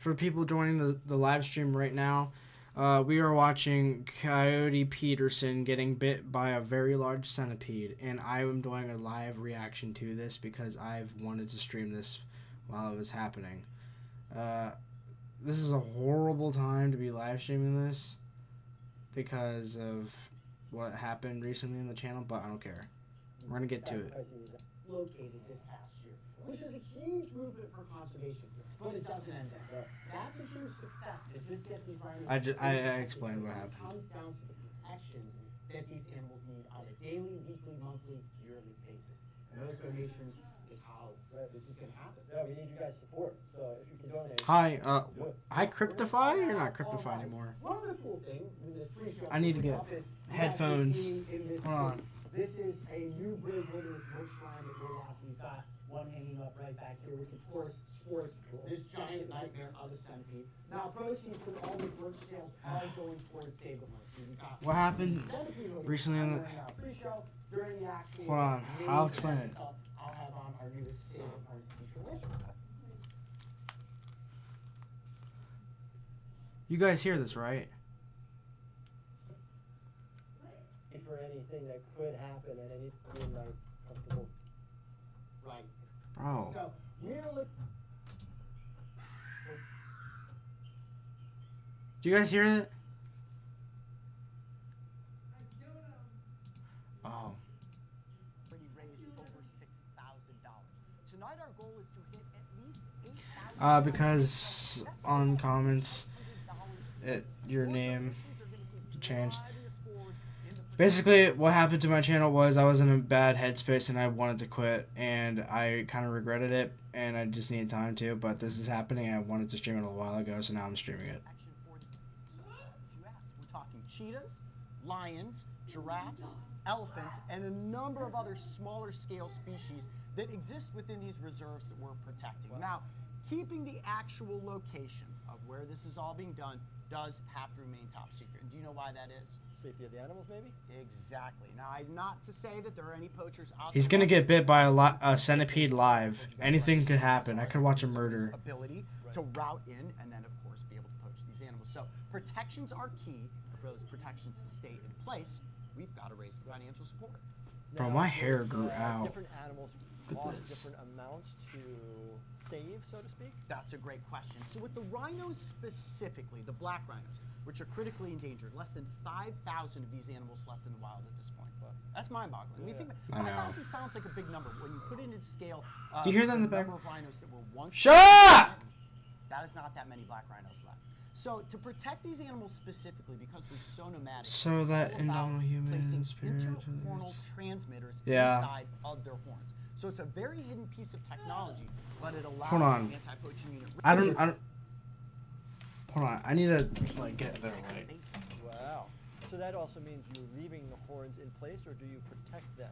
for people joining the live stream right now, we are watching Coyote Peterson getting bit by a very large centipede, and I am doing a live reaction to this because I've wanted to stream this while it was happening. This is a horrible time to be live streaming this because of what happened recently in the channel, but I don't care. We're going to get to it. Located this past year, which is a huge movement for conservation, but it doesn't end there. That's a huge success to just get these rhinos. I explained what happened. It comes down to the protections that these animals need on a daily, weekly, monthly, yearly basis. And those donations is how this is going to happen. Yeah, we need you guys' support. So if you can donate. Hi, I Cryptify? You're not Cryptify anymore. One other cool thing with this pre-show I need to get headphones. Hold on. This is a new big winner's bush line that we're watching. We've got one hanging up right back here, which of course sports this giant nightmare of a centipede. Now, proceeds from all the birch sales are going towards Save the Horse. What happened recently in the... Pre-show during the actual... Hold on, I'll explain it. I'll have on our new Save the Horse t-shirt. You guys hear this, right? For anything that could happen at any point, like comfortable. Right. Bro. So we're looking. Do you guys hear it? Oh. Already raised over $6,000. Tonight our goal is to hit at least $8,000. Because on comments, your name changed. Basically, what happened to my channel was I was in a bad headspace and I wanted to quit, and I kind of regretted it, and I just needed time to, but this is happening, and I wanted to stream it a while ago, so now I'm streaming it. We're talking cheetahs, lions, giraffes, elephants, and a number of other smaller scale species that exist within these reserves that we're protecting. Now, keeping the actual location of where this is all being done does have to remain top secret. And do you know why that is? Safety of the animals, maybe? Exactly. Now, not to say that there are any poachers out there. He's gonna get bit by a centipede live. Anything could happen. I could watch a murder. Ability to route in and then, of course, be able to poach these animals. So protections are key. For those protections to stay in place, we've got to raise the financial support. Bro, my hair grew out. Different animals cost different amounts to save, so to speak? That's a great question. So with the rhinos specifically, the black rhinos, which are critically endangered, less than 5,000 of these animals left in the wild at this point. That's mind-boggling. Yeah. We think I know. 5,000 sounds like a big number. When you put it into scale, Do you hear that in the back? number of rhinos that were once Shut up! That is not that many black rhinos left. So to protect these animals specifically, because they're so nomadic, So that it's all about indomitable human placing spirit interhornal is- transmitters Yeah. inside of their horns. So it's a very hidden piece of technology, but it allows Hold on. the anti-poaching unit. I don't. Hold on. I need to like get there right. Wow. So that also means you're leaving the horns in place, or do you protect them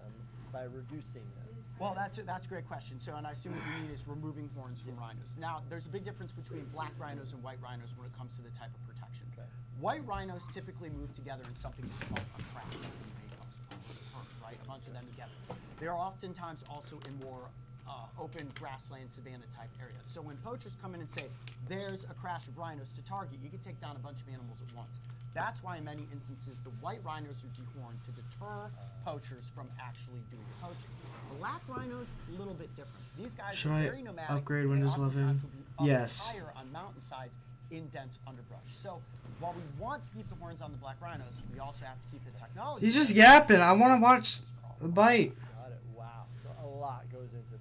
by reducing them? Well, that's a great question. So, and I assume what you mean is removing horns from rhinos. Now, there's a big difference between black rhinos and white rhinos when it comes to the type of protection. Okay. White rhinos typically move together in something that's called a crash, right? A bunch of them together. They are oftentimes also in more open grassland, savanna type areas. So when poachers come in and say, there's a crash of rhinos to target, you can take down a bunch of animals at once. That's why in many instances the white rhinos are dehorned to deter poachers from actually doing the poaching. Black rhinos, a little bit different. These guys Should are I very nomadic. upgrade They Windows oftentimes 11? will be up Yes. higher on mountainsides in dense underbrush. So while we want to keep the horns on the black rhinos, we also have to keep the technology. He's just yapping. I want to watch the bite. Got it. Wow. So a lot goes into this.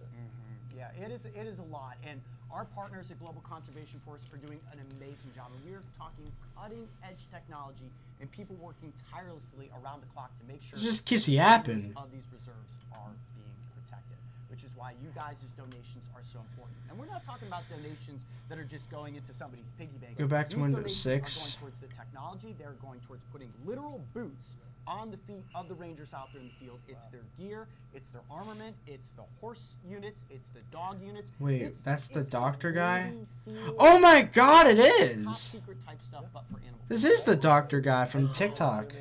Yeah, it is a lot, and our partners at Global Conservation Force are doing an amazing job. And we're talking cutting-edge technology and people working tirelessly around the clock to make sure It just keeps the yapping. of these reserves are being protected, which is why you guys' donations are so important. And we're not talking about donations that are just going into somebody's piggy bank. Go back to These Windows donations are 6. going towards the technology. They're going towards putting literal boots on the feet of the rangers out there in the field. It's their gear, it's their armament, it's the horse units, it's the dog units. Wait, that's the it's doctor guy? Navy SEAL Oh my God, it top is. secret type stuff, but for animals. This is the doctor guy from TikTok.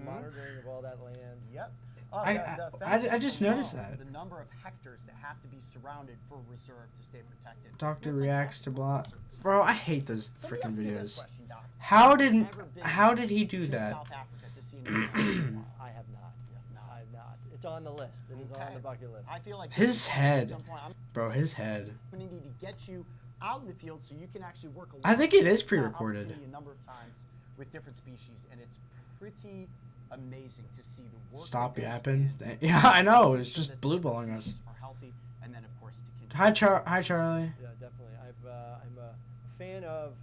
Monitoring of all that land. Yep. Oh, I fences just alone, noticed that. The number of hectares that have to be surrounded for reserve to stay protected. Doctor It's reacts to fantastic. blah. Certain Bro, I sense. hate those Somebody freaking asked me this videos. question, Doc. How Have you did ever been how did he do to that? South Africa to see an animal? I have not. No. I have not. It's on the list. It is on Okay. the bucket list. I feel like His head. At some point, I'm Bro, his head. going to need to get you out in the field so you can actually work. I think it is That pre-recorded. opportunity A number of times with different species, and it's pretty amazing to see the work. Stop that goes yapping. in Yeah, I know. to It's make sure just that blue the balling us. species are healthy, and then of course to continue. Hi, Charlie. Yeah, definitely. I'm a fan of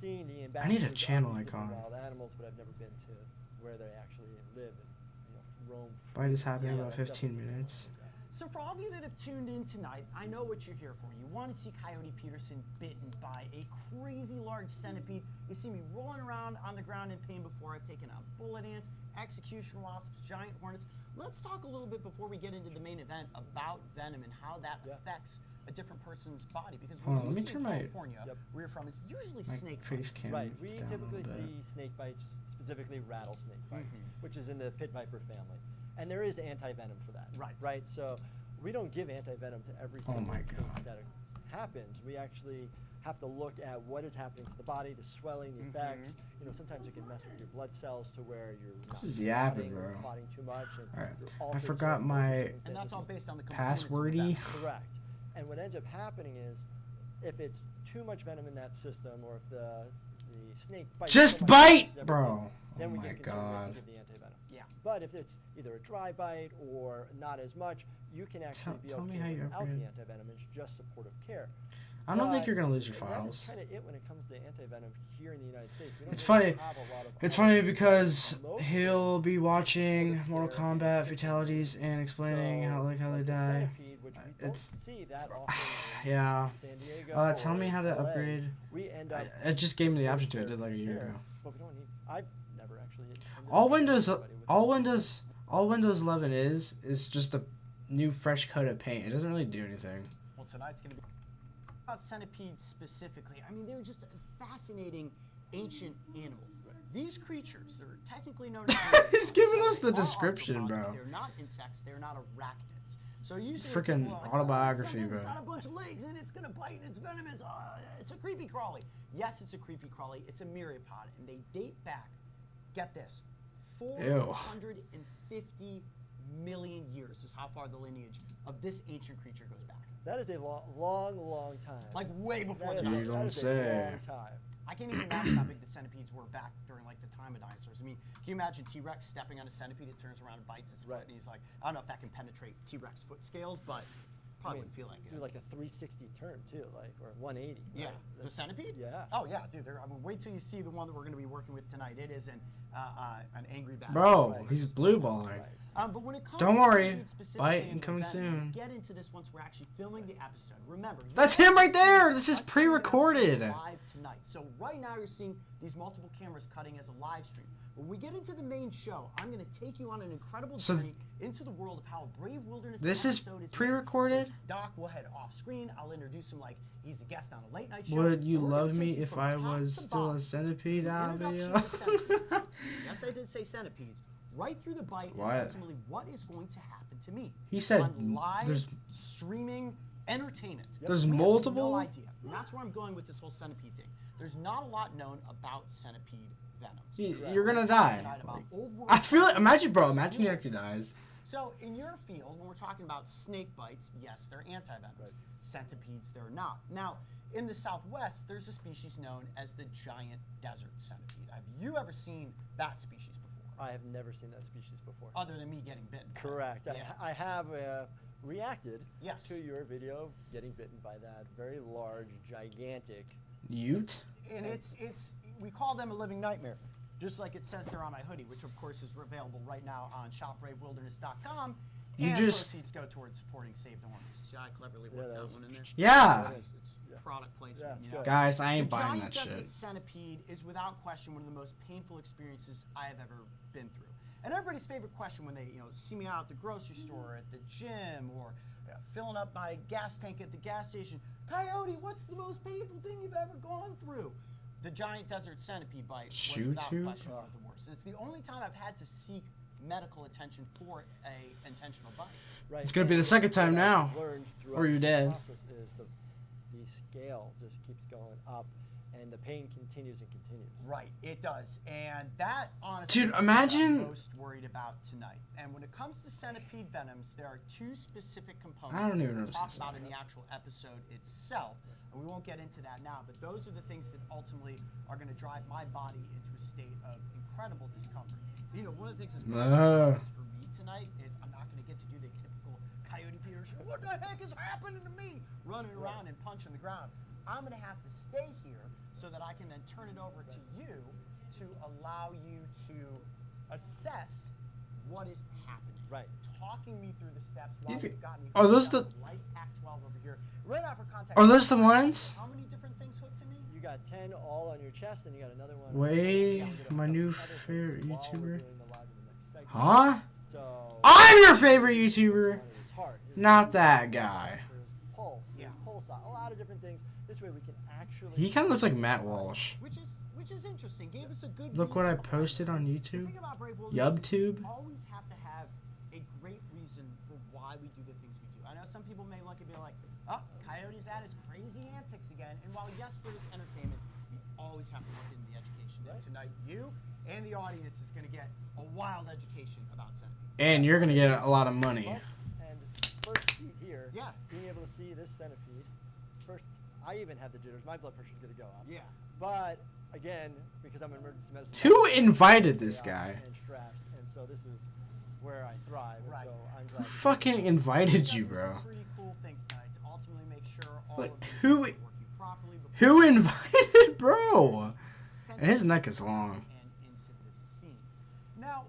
seeing the I need a ambassadors channel of these different icon. wild animals, but I've never been to where they actually live and roam. Bite is happening in Yeah, about that's 15 definitely minutes. So for all of you that have tuned in tonight, I know what you're here for. You want to see Coyote Peterson bitten by a crazy large centipede. You see me rolling around on the ground in pain before. I've taken out bullet ants, execution wasps, giant hornets. Let's talk a little bit before we get into the main event about venom and how that affects a different person's body. Because Hold what on, we let me see turn in my California, where you're from, is usually my snake face bites. cam. Right. We down a typically little bit. see snake bites, specifically rattlesnake bites, Mhm. which is in the pit viper family. And there is anti-venom for that. Right. Right. So we don't give anti-venom to every Oh single my case God. that happens. We actually have to look at what is happening to the body, the swelling, the effects. Sometimes it can mess with your blood cells to where you're not Just yapping, clotting or bro. clotting too much. And Alright. you're I altered forgot certain my circumstances. And that's all based on the components of the passwordy. venom. Correct. And what ends up happening is, if it's too much venom in that system, or if the snake bites Just so much that bite, it's everything, bro. then Oh we my get concerned God. and give the anti-venom. Yeah. But if it's either a dry bite or not as much, you can actually be tell me okay how you without upgrade. the anti-venom. It's just supportive care. I don't think But you're gonna lose your That files. is kind of it when it comes to anti-venom here in the United States. We don't It's really funny. have a lot of It's options. funny because Most he'll be watching supportive Mortal care and Kombat sick fatalities and explaining So, how they like the die. centipede, which we don't It's see that often in yeah. San Diego Tell or me how to LA. upgrade. We end up It just gave me the with option to. I their did like a year care, ago. But we don't need. I've never actually. ended All up Windows, seeing anybody with all Windows 11 is just a new fresh coat of paint. It doesn't really do anything. Well, tonight's going to be about centipedes specifically. I mean, they're just a fascinating ancient animal. These creatures, they're technically known as He's giving so us they the are description, arthropods, bro. but they're not insects, they're not arachnids. So usually Freaking people are like, autobiography, something's bro. got a bunch of legs and it's going to bite and it's venomous. It's a creepy crawly. Yes, it's a creepy crawly. It's a myriapod, and they date back, get this, 450 million years is how far the lineage of this ancient creature goes back. That is a long time. Like way before the That is- You dinosaurs. don't that is say. a long time. I can't even imagine how big the centipedes were back during like the time of dinosaurs. I mean, can you imagine T-Rex stepping on a centipede? It turns around and bites its foot, Right. and he's like, I don't know if that can penetrate T-Rex foot scales, but probably wouldn't feel like it. Do like a 360 turn too, like or 180. Yeah, right? the centipede. Yeah. Oh yeah, dude. I mean, wait till you see the one that we're going to be working with tonight. It is an angry bat. Bro, Right. he's blue balling. Right. But when it comes Don't to worry, centipedes specifically bite and and coming venom, we'll soon. get into this once we're actually filming the episode. Remember, you That's guys him right are seeing there. This is us filming the pre-recorded. episode live tonight. So right now you're seeing these multiple cameras cutting as a live stream. When we get into the main show, I'm going to take you on an incredible So journey into the world of how a brave wilderness This is episode made. pre-recorded? So Doc will head off screen. I'll introduce him like he's a guest on a late night show. Would you We're gonna love take me you if from I top was to still a bottom centipede, through the introduction Abby? of centipedes. Yes, I did say centipedes. Right through the bite, What? and ultimately what is going to happen to me. He said on live there's- streaming entertainment. There's We have multiple? No idea. And that's where I'm going with this whole centipede thing. There's not a lot known about centipede venoms. You're gonna We're talking die. tonight about Like, old world I feel it. Imagine, bro. science. Imagine he actually dies. So in your field, when we're talking about snake bites, yes, they're antivenoms. Right. Centipedes, they're not. Now, in the Southwest, there's a species known as the giant desert centipede. Have you ever seen that species before? I have never seen that species before. Other than me getting bitten. by it. Correct. Yeah. I have reacted Yes. to your video of getting bitten by that very large, gigantic. Ute? And we call them a living nightmare, just like it says there on my hoodie, which of course is available right now on shopbravewilderness.com. You and just- proceeds go towards supporting Save the Hornets. See how I cleverly Yeah, worked that that was- one in there? Yeah. It's product placement, Yeah, you know? good. Guys, I ain't The buying giant that desert shit. centipede is without question one of the most painful experiences I have ever been through. And everybody's favorite question when they see me out at the grocery store, at the gym, or filling up my gas tank at the gas station, Coyote, what's the most painful thing you've ever gone through? The giant desert centipede bite was Shoot without you? question one of the worst. And it's the only time I've had to seek medical attention for a intentional bite. Right. It's gonna be the second time What I've now. learned throughout Or you're the dead. process is the scale just keeps going up, and the pain continues and continues. Right, it does, and that honestly Dude, is what imagine- I'm most worried about tonight. And when it comes to centipede venoms, there are two specific components I don't that even know we'll what talk to about say. in the actual episode itself, and we won't get into that now. But those are the things that ultimately are going to drive my body into a state of incredible discomfort. You know, one of the things that's really for me tonight is I'm not going to get to do the typical Coyote Peterson, what the heck is happening to me? Running around and punching the ground. I'm going to have to stay here so that I can then turn it over to you to allow you to assess what is happening. Right. Talking me through the steps while These- you've got me. are those hooked the- up with Life Pack 12 over here. Right out for context. Are those the ones? How many different things hooked to me? You got 10 all on your chest, and you got another one. Way, Yeah, I'm gonna my hook up new with other things favorite while we're YouTuber. doing the live in the next segment. Huh? So I'm your favorite YouTuber. His heart, his Not breathing, that guy. his pulse, Yeah. his pulse, a lot of different things. This way we can actually. He kind of looks like Matt Walsh. Which is interesting. Gave us a good. Look what I reason behind posted this. on The YouTube. thing about Brave Wilderness is YubTube. we always have to have a great reason for why we do the things we do. I know some people may look at me like, oh, Coyote's at his crazy antics again. And while yes, there's entertainment, we always have to look into the education. And tonight, you and the audience is going to get a wild education about centipede. And you're gonna get a lot of money. And first sheet here. Yeah. Being able to see this centipede. First, I even have the jitters. My blood pressure's gonna go up. Yeah. But again, because I'm an emergency medicine. Who doctor, invited this chaos guy? And stressed, and so this is where I thrive. And Right. so I'm glad. Who to be fucking here. invited We've you, got bro? some pretty cool things tonight to ultimately make sure all Like, of these who- things are working properly before Who we invited bro? send And his it neck is long. and into the scene. Now,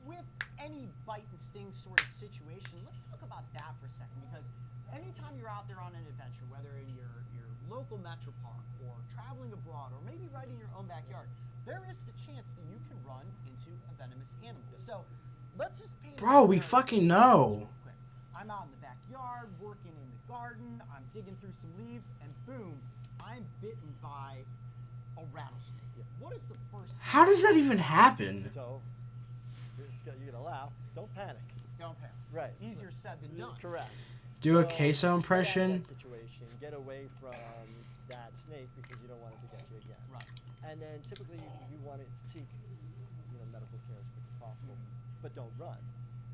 with any bite and sting sort of situation, let's talk about that for a second, because anytime you're out there on an adventure, whether in your local metro park or traveling abroad or maybe right in your own backyard, there is the chance that you can run into a venomous animal. So let's just paint a Bro, we scenario fucking know. real quick. I'm out in the backyard working in the garden, I'm digging through some leaves, and boom, I'm bitten by a rattlesnake. What is the first thing? How does that even happen? So you're gonna laugh. Don't panic. Don't panic. Right. Easier said than done. Correct. Do a So, queso get out of impression. that situation. Get away from that snake because you don't want it to get you again. Right. And then typically you want to seek medical care as quick as possible, but don't run.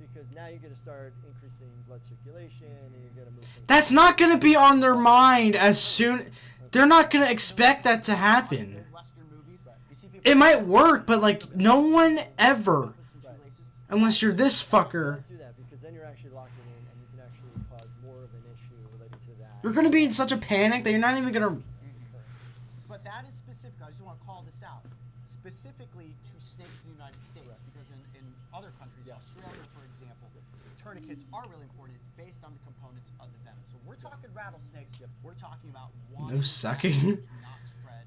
Because now you're going to start increasing blood circulation and you're going to move things. That's not gonna be on their mind as soon. They're not gonna expect that to happen. Western movies, you see people It might work, but like no one ever, with some shoelaces. unless you're this fucker. Don't do that because then you're actually locking in and you can actually cause more of an issue related to that. You're gonna be in such a panic that you're not even gonna. But that is specific. I just want to call this out. Specifically to snakes in the United States, Right. because in other countries, Yeah. Australia, for example, tourniquets are really important. It's based on the components of the venom. So we're talking rattlesnakes. We're talking about wanting that sucking. venom to not spread.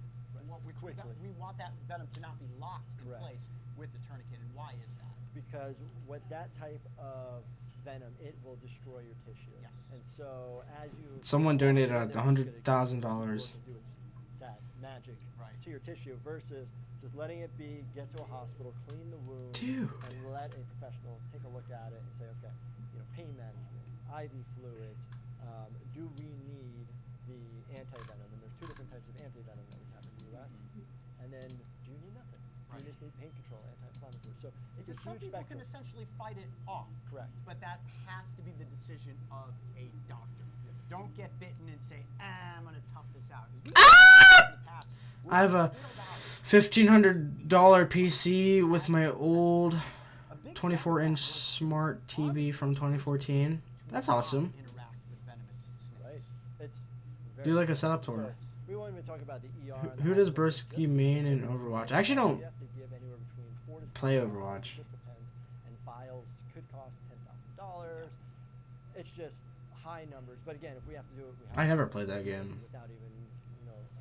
What Quickly. we want that venom to not be locked in Correct. place with the tourniquet. And why is that? Because with that type of venom, it will destroy your tissue. Yes. And so as you Someone donated then it's $100,000. gonna work and do its that magic Right. to your tissue versus just letting it be, get to a hospital, clean the wound, Dude. and let a professional take a look at it and say, okay, pain management, IV fluids. Do we need the anti-venom? And there's two different types of anti-venom that we have in the U.S. And then do you need nothing? Do Right. you just need pain control, anti-inflammatory? So it's Because a some huge people spectrum. can essentially fight it off. Correct. But that has to be the decision of a doctor. Don't get bitten and say, I'm going to tough this out. 'Cause we've seen in the past where I have we a spilled out $1,500 PC with my old a big 24-inch venom smart TV from 2014. to That's not awesome. Interact with venomous snakes. Right. It's Do very like a setup tour. So, we won't even talk about the ER. and the Who does hospital. Brisky mean in Overwatch? I actually don't You have to give anywhere between 4 to 6 play hours. Overwatch. It just depends. And files could cost $10,000. It's just high numbers. But again, if we have to do it, we have I to never do it played that game. without even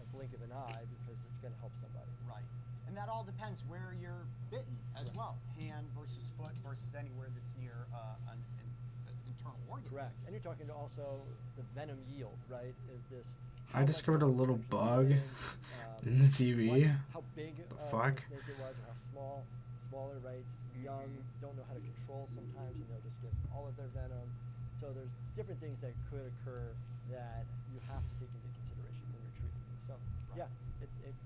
a blink of an eye because it's going to help somebody. Right. And that all depends where you're bitten as well. Hand versus foot versus anywhere that's near an internal organ. Correct. And you're talking to also the venom yield, right? Is this? I how much discovered a venom little actually bug in, in the TV. how big fuck? the snake it was, or how small, smaller, right? young, don't know how to control sometimes, and they'll just give all of their venom. So there's different things that could occur that you have to take into consideration when you're treating these. So yeah, it's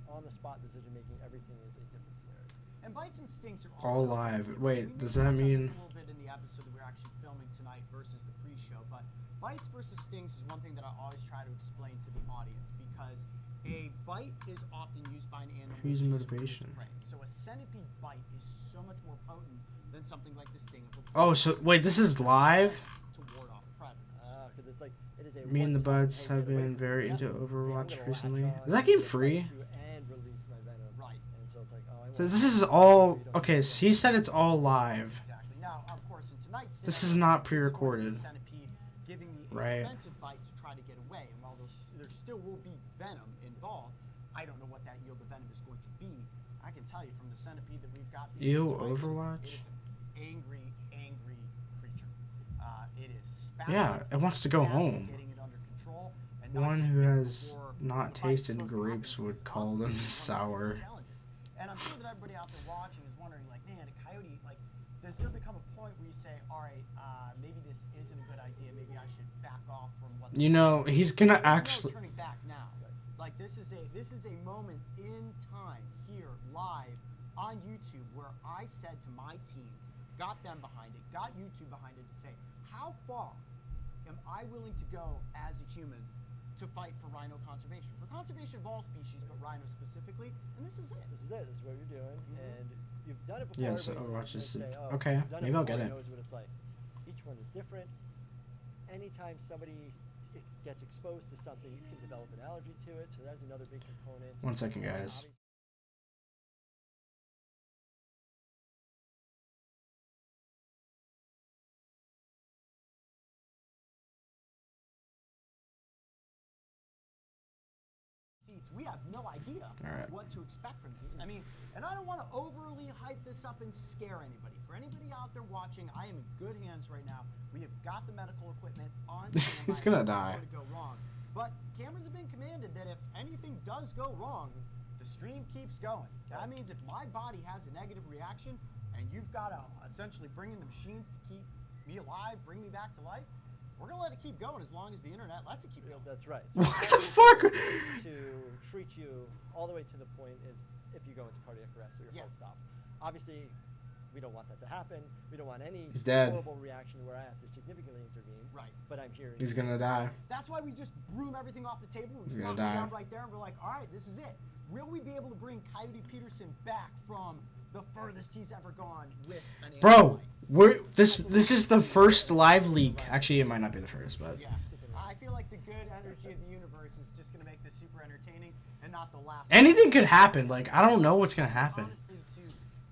on the spot decision making. Everything is a different scenario. And bites and stings are All also live. we Wait, may does touch that on this mean? a little bit in the episode that we're actually filming tonight versus the pre-show, but bites versus stings is one thing that I always try to explain to the audience because a bite is often used by an animal Who's to motivation? secure its prey. So a centipede bite is so much more potent than something like the sting of a Oh, so wait, this is live? to ward off predators. Because it's like it is a Me and the one-time buds thing, have get away been from very me. into Yeah, I'm Overwatch gonna recently. latch on, Is that game get free? you and release my venom. Right. And so it's like, oh, I So want this to- is so all you don't okay. get So he said it's all live. Exactly. Now, of course, in tonight's This scenario, is not this is going to be pre-recorded. the centipede giving the Right. offensive bite to try to get away, and while there still will be venom involved, I don't know what that yield of venom is going to be. I can tell you from the centipede that we've got. Ew, tonight, Overwatch? It is an angry, angry creature. It is Yeah, it wants to go home. getting it under control, and not One who getting it has before not the bite's tasted supposed to happen, grapes because would it's call constantly them one of the sour. biggest challenges. And I'm sure that everybody out there watching is wondering, like, man, a coyote, like, does there become a point where you say, all right, maybe this isn't a good idea, maybe I should back off from what? You know, he's gonna There's no actually. turning back now. Like this is a moment in time here live on YouTube where I said to my team, got them behind it, got YouTube behind it to say, how far am I willing to go as a human to fight for rhino conservation? For conservation of all species, but rhino specifically, and this is it. This is it. This is what you're doing, and you've done it before. Yeah, so everybody's Overwatch gonna is- say, oh, okay, you've done maybe I'll before, get it. knows what it's like. Each one is different. Anytime somebody gets exposed to something, you can develop an allergy to it. So that's another big component. 1 second, guys. Obviously, We have no idea Alright. what to expect from this. I mean, and I don't want to overly hype this up and scare anybody. For anybody out there watching, I am in good hands right now. We have got the medical equipment on standby. He's gonna if die. it's going to go wrong. But cameras have been commanded that if anything does go wrong, the stream keeps going. That means if my body has a negative reaction and you've got to essentially bring in the machines to keep me alive, bring me back to life, we're going to let it keep going as long as the internet lets it keep going. that's right. What So the fuck? to treat you all the way to the point is if you go into cardiac arrest or your Yeah. heart stops. Obviously, we don't want that to happen. We don't want any He's dead. horrible reaction where I have to significantly intervene. Right. But I'm here. He's gonna die. That's why we just broom everything off the table. We He's flop gonna it down die. right there, and we're like, all right, this is it. Will we be able to bring Coyote Peterson back from the furthest he's ever gone with an Bro, antibody? this is the first live leak. Actually, it might not be the first, but Yeah, I feel like the good energy of the universe is just gonna make this super entertaining and not the last. anything could happen. Like, I don't know what's gonna happen. Honestly, to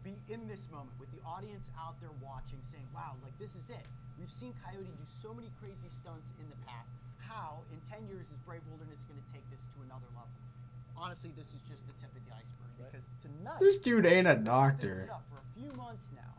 be in this moment with the audience out there watching, saying, "Wow, like this is it." We've seen Coyote do so many crazy stunts in the past. How in 10 years is Brave Wilderness going to take this to another level? Honestly, this is just the tip of the iceberg because tonight. This dude ain't a This doctor. up for a few months now,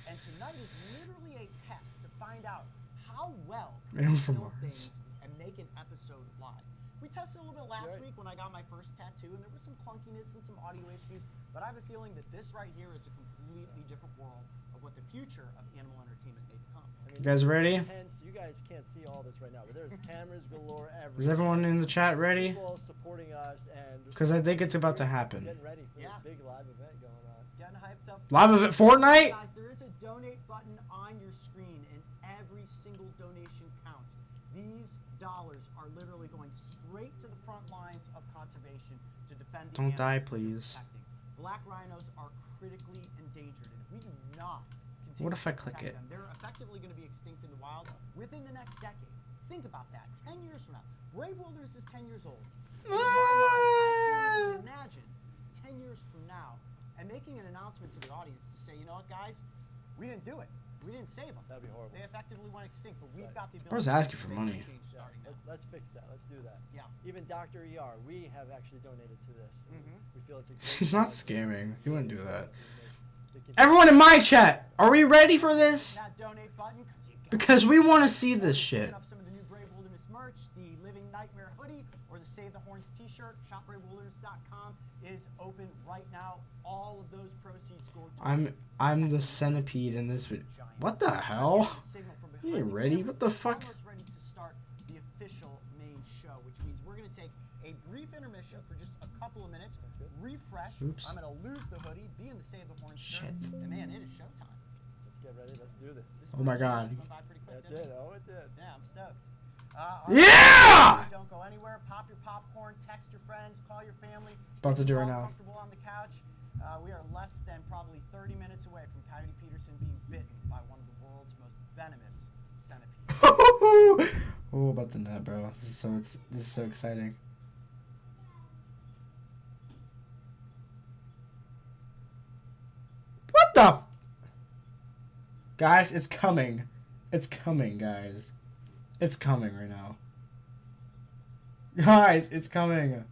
and tonight is literally a test to find out how well Man we from film Mars. things and make an episode live. We tested a little bit last Right. week when I got my first tattoo, and there was some clunkiness and some audio issues, but I have a feeling that this right here is a completely different world of what the future of animal entertainment may become. I mean, You guys ready? You guys can't see all this right now, but there's cameras galore everywhere. Is everyone in the chat ready? People supporting us and Because I think it's about to happen. getting ready for Yeah. this big live event going on. Getting hyped up. Live event Fortnite? Guys, there is a donate button on your screen, and every single donation counts. These dollars are literally going straight to the front lines of conservation to defend the Don't die, animals that we're please. protecting. Black rhinos are critically endangered, and if we do not continue What if I to click protect it? them, they're effectively going to be extinct in the wild within the next decade. Think about that. 10 years from now, Brave Wilderness is 10 years old. In my mind, I can't even imagine 10 years from now and making an announcement to the audience to say, you know what, guys, we didn't do it. We didn't save them. That'd be horrible. They effectively went extinct, but we've Right. got the ability. I was asking for to make money. that change Yeah, starting now. let's fix that. Let's do that. Yeah. Even Dr. ER, we have actually donated to this. We feel it's a great He's not cause. scamming. He wouldn't do that. To continue- Everyone in my chat, are we ready for this? That donate button, because you got Because we want to see this shit. Up some of the new Brave Wilderness merch, the Living Nightmare hoodie or the Save the Horns t-shirt, shopraywoolers.com is open right now. All of those proceeds go to I'm the centipede in this video. What the hell? You ain't ready? What the fuck? Almost ready to start the official main show, which means we're going to take a brief intermission for just a couple of minutes, refresh. Oops. I'm going to lose the hoodie, be in the Save the Horns shirt, Shit. and man, it is showtime. Let's get ready. Let's do this. Oh my God. This went by pretty quick, It didn't did. Oh, it did. Yeah, I'm stoked. Yeah! Don't go anywhere. Pop your popcorn. Text your friends. Call your family. About to Get do you right all now. Comfortable on the couch. We are less than probably 30 minutes away from Coyote Peterson being bitten by one of the world's most venomous centipedes. Oh, about the net, bro. This is so exciting. What the? Guys, it's coming. It's coming, guys. It's coming right now. Guys, it's coming.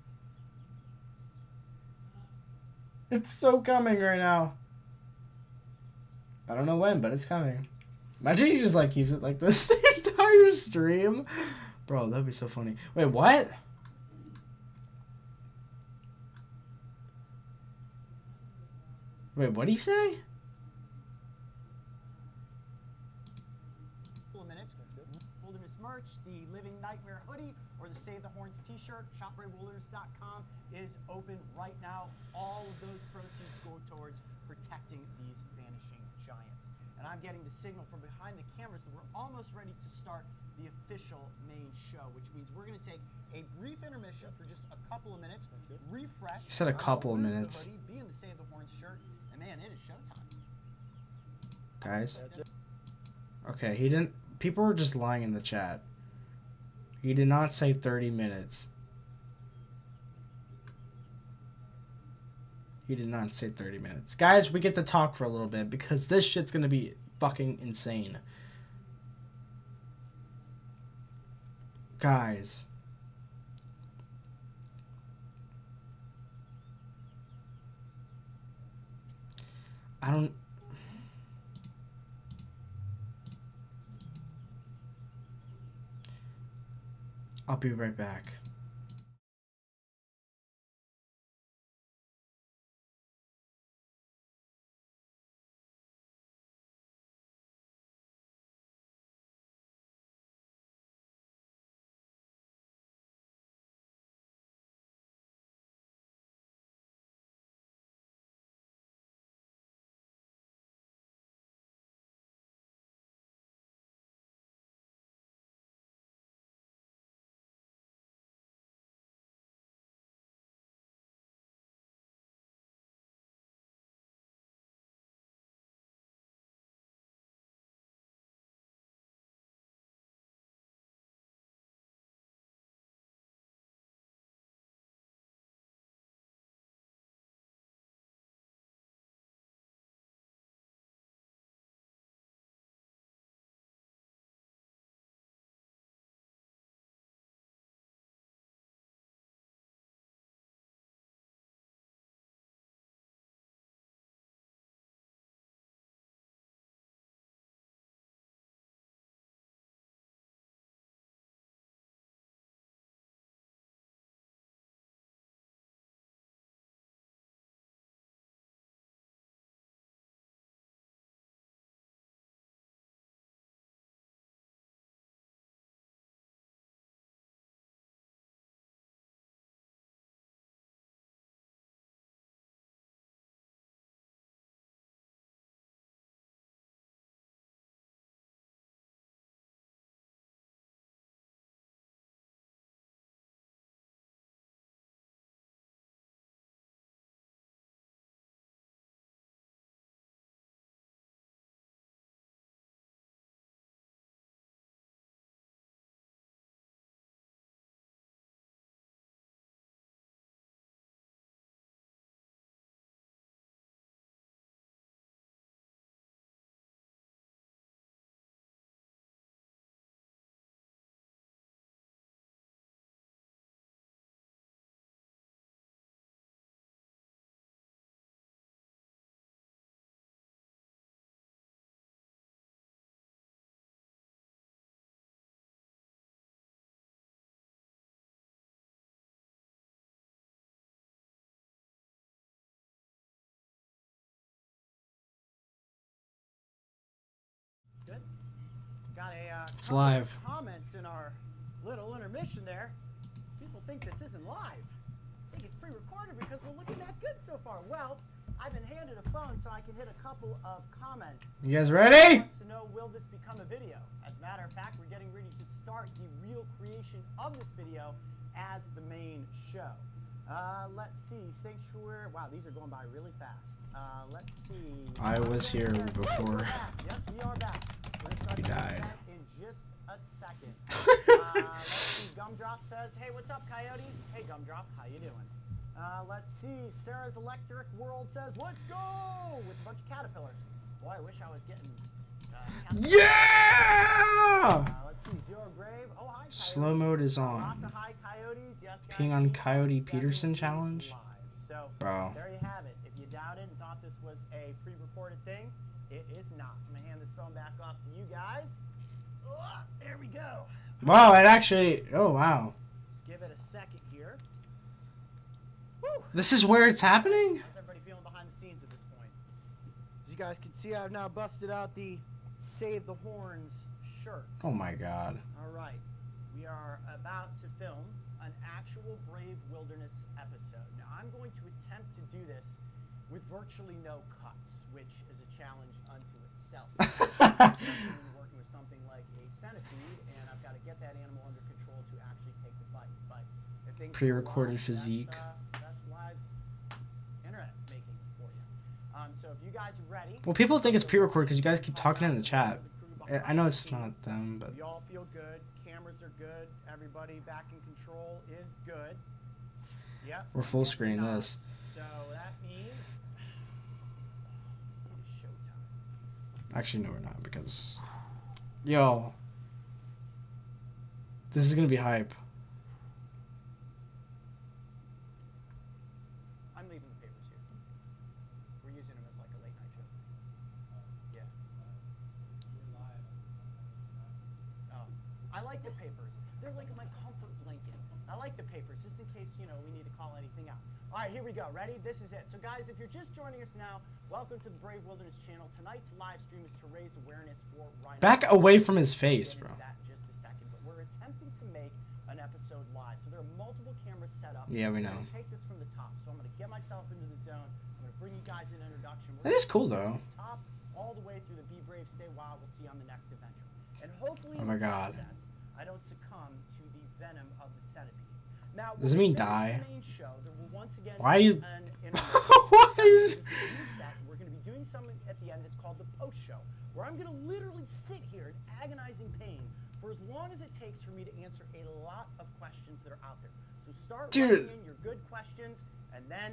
It's so coming right now. I don't know when, but it's coming. Imagine he just like keeps it like this the entire stream. Bro, that'd be so funny. Wait, what? Wait, what'd he say? Wilderness merch, the Living Nightmare hoodie, or the Save the Horns t-shirt, shopraywoolers.com is open right now. All of those proceeds go towards protecting these vanishing giants. And I'm getting the signal from behind the cameras that we're almost ready to start the official main show, which means we're going to take a brief intermission for just a couple of minutes, refresh. He said a couple of lose the minutes. hoodie, be in the Save the Horns shirt, and man, it is showtime. Guys. Okay, he didn't. People were just lying in the chat. He did not say 30 minutes. He did not say 30 minutes. Guys, we get to talk for a little bit because this shit's gonna be fucking insane. Guys. I don't... I'll be right back. Got a It's couple live. of comments in our little intermission there. People think this isn't live. I think it's pre-recorded because we're looking that good so far. Well, I've been handed a phone so I can hit a couple of comments. You guys ready? Wants to know, will this become a video? As a matter of fact, we're getting ready to start the real creation of this video as the main show. Let's see, Sanctuary. Wow, these are going by really fast. Let's see. I was here Says, "Hey, before." we're back." Yes, we are back. We're gonna start He the died. event in just a second. Let's see. Gumdrop says, "Hey, what's up, Coyote?" Hey, Gumdrop, how you doing? Let's see. Sarah's Electric World says, "Let's go!" with a bunch of caterpillars. Boy, I wish I was getting. Caterpillars. Yeah! Let's see. Zero Grave. Oh, hi, Coyote. Slow mode is on. Lots of high coyotes. Yes, guys. Peeing on we are Coyote Peterson definitely challenge? live. So, Bro. there you have it. If you doubted and thought this was a pre-recorded thing, it is not. I'm going to hand this phone back off to you guys. There we go. Wow, it actually. Oh, wow. Just give it a second here. Woo! This is where it's happening? How's everybody feeling behind the scenes at this point? As you guys can see, I've now busted out the Save the Horns shirt. Oh my god. All right. We are about to film an actual Brave Wilderness episode. Now, I'm going to attempt to do this with virtually no cuts, which is a challenge unto itself. I'm working with something like a centipede, and I've got to get that animal under control to actually take the bite. But if things go Pre-recorded live, physique. That's live internet making for you. So if you guys are ready. Well, people think it's pre-recorded because you guys keep talking in the chat. I know it's not them, but. We all feel good. Cameras are good. Everybody back in control is good. Yep. We're full screen this. So that means it's showtime. Actually, no, we're not because. Yo. This is gonna be hype. I'm leaving the papers here. We're using them as like a late night show. Yeah. I like the papers. They're like my comfort blanket. I like the papers just in case, you know, we need to call anything out. All right, here we go. Ready? This is it. So, guys, if you're just joining us now, welcome to the Brave Wilderness channel. Tonight's live stream is to raise awareness for rhino. Back away from his face, We'll bro. get into that in just a second, but we're attempting to make an episode live. So there are multiple cameras set up. Yeah, we We're know. gonna take this from the top. So I'm going to get myself into the zone. I'm going to bring you guys an introduction. That is cool, though. Top all the way through the Be Brave, Stay Wild. We'll see you on the next adventure. And hopefully, Oh my in the God. process, I don't succumb to the venom of the centipede. Now, Does it when mean we finish die? the main show, there will once again Why be you- an Why is- We're going to be doing something at the end that's called the post show, where I'm going to literally sit here in agonizing pain for as long as it takes for me to answer a lot of questions that are out there. So start Dude. writing in your good questions, and then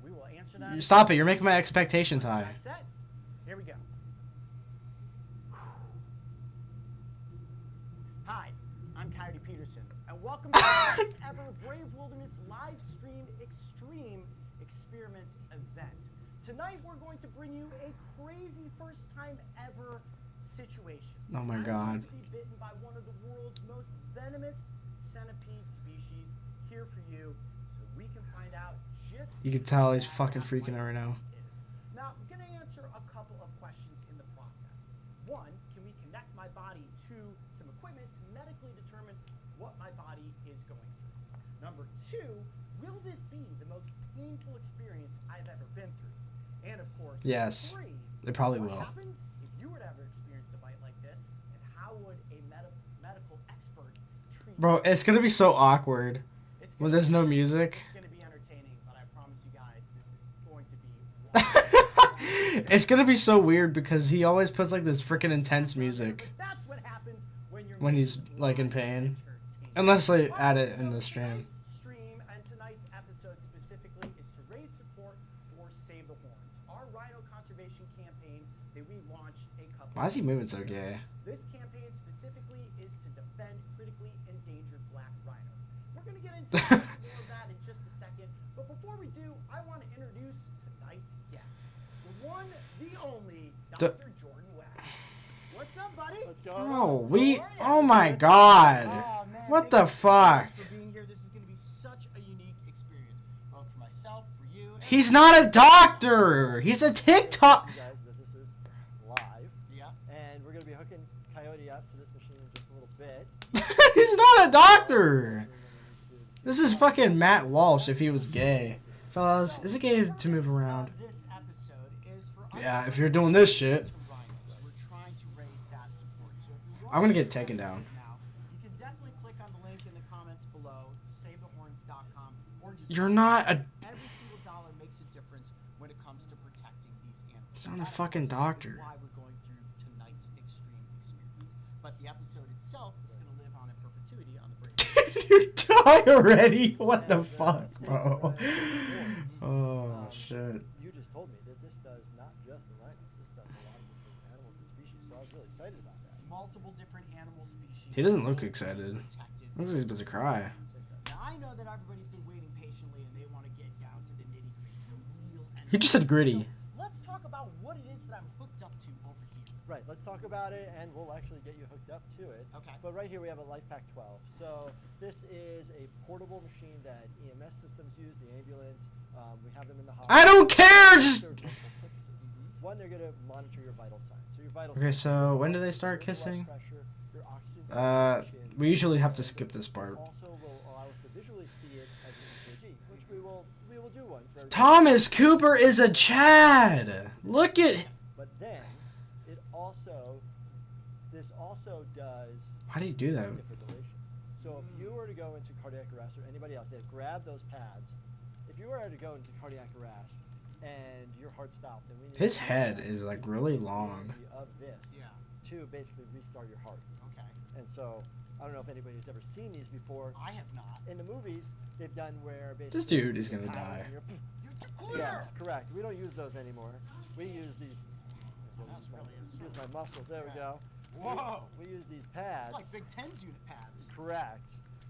we will answer them. Stop it! You're making my expectations high. Guys set? Here we go. Hi, I'm Coyote Peterson, and welcome to the first ever Brave Wilderness live stream extreme experiment event. Tonight we're going to bring you a crazy first time ever situation. Oh my I'm God. going to be bitten by one of the world's most venomous centipede species here for you, so we can find out just. You can tell he's how fucking that freaking out right now. is. Now, I'm going to answer a couple of questions in the process. One, can we connect my body to some equipment to medically determine what my body is going through? Number two, will this be the most painful experience I've ever been through? And of course, Yes, three, they probably what will. happens if you were to ever experience a bite like this, and how would a medical expert treat Bro, it's gonna be so awkward It's when gonna there's be- no music. It's going to be entertaining, but I promise you guys, this is going to be wild. It's gonna be so weird because he always puts like this freaking intense music But that's what happens when you're when he's making like in live pain. entertainment. Unless they Alright, add it in so the stream. Tonight's stream and tonight's episode specifically is to raise support for Save the Horns, our rhino conservation campaign that we launched a couple. Why is he moving so gay? This campaign specifically is to defend critically endangered black rhinos. We're going to get into more of that in just a second, but before we do, I want to introduce tonight's guest, the one, the only, Dr. Jordan Wack. What's up, buddy? Let's go. Bro, we. How are ya? Oh my god. Oh, man, What thank the you so much fuck? for being here. This is going to be such a unique experience, both for myself, for you. and- He's not a doctor. He's a TikTok. You guys, this is live, Yeah. and we're gonna be hooking Coyote up to this bit. He's not a doctor. This is fucking Matt Walsh if he was gay. Fellas, is it gay to move around? This episode is for Yeah, if you're doing this shit. We're trying to raise that support. So if you I'm gonna get taken down. now, you can definitely click on the link in the comments below, savethehorns.com, or just You're not a. every single dollar makes a difference when it comes to protecting these animals. You're not a That, of fucking course, is doctor. why we're going through tonight's extreme experience. But the episode itself is going to live on in perpetuity on the brain. You die already? What the fuck, bro? Oh shit. You just told me that this does not just the rhinos. This does a lot of different animals and species. So I was really excited about that. Multiple different animal species. He doesn't look excited. Protected. Looks like he's about to cry. Now I know that everybody's been waiting patiently and they want to get down to the nitty gritty, the real. He just said gritty. So let's talk about what it is that I'm hooked up to over here. Right, let's talk about it, and we'll actually get you hooked up to it. Okay. But right here we have a Life Pack 12. So this is a portable machine that EMS systems use, the ambulance. We have them in the hospital. I don't care. Just. Serve multiple purposes. One, they're going to monitor your vital signs. So your vital Okay, signs. so when do they start your blood kissing? pressure, your oxygen saturation. We usually have to skip this part. Also will allow us to visually see it as an EKG, which we will do one for everybody. Thomas Cooper is a Chad. Look at. But then this also does How do you do that? defibrillation. So if you were to go into cardiac arrest or anybody else, they grab those pads. If you were to go into cardiac arrest and your heart stopped, then we need His head is like really long. of this Yeah. to basically restart your heart. Okay. And so I don't know if anybody's ever seen these before. I have not. In the movies, they've done where basically This dude is you gonna pound die. and you're- You're clear. Yes, correct. We don't use those anymore. We use these. That's really Use my muscles. There we go. Whoa. We use these pads. It's like Big Ten's unit pads. Correct.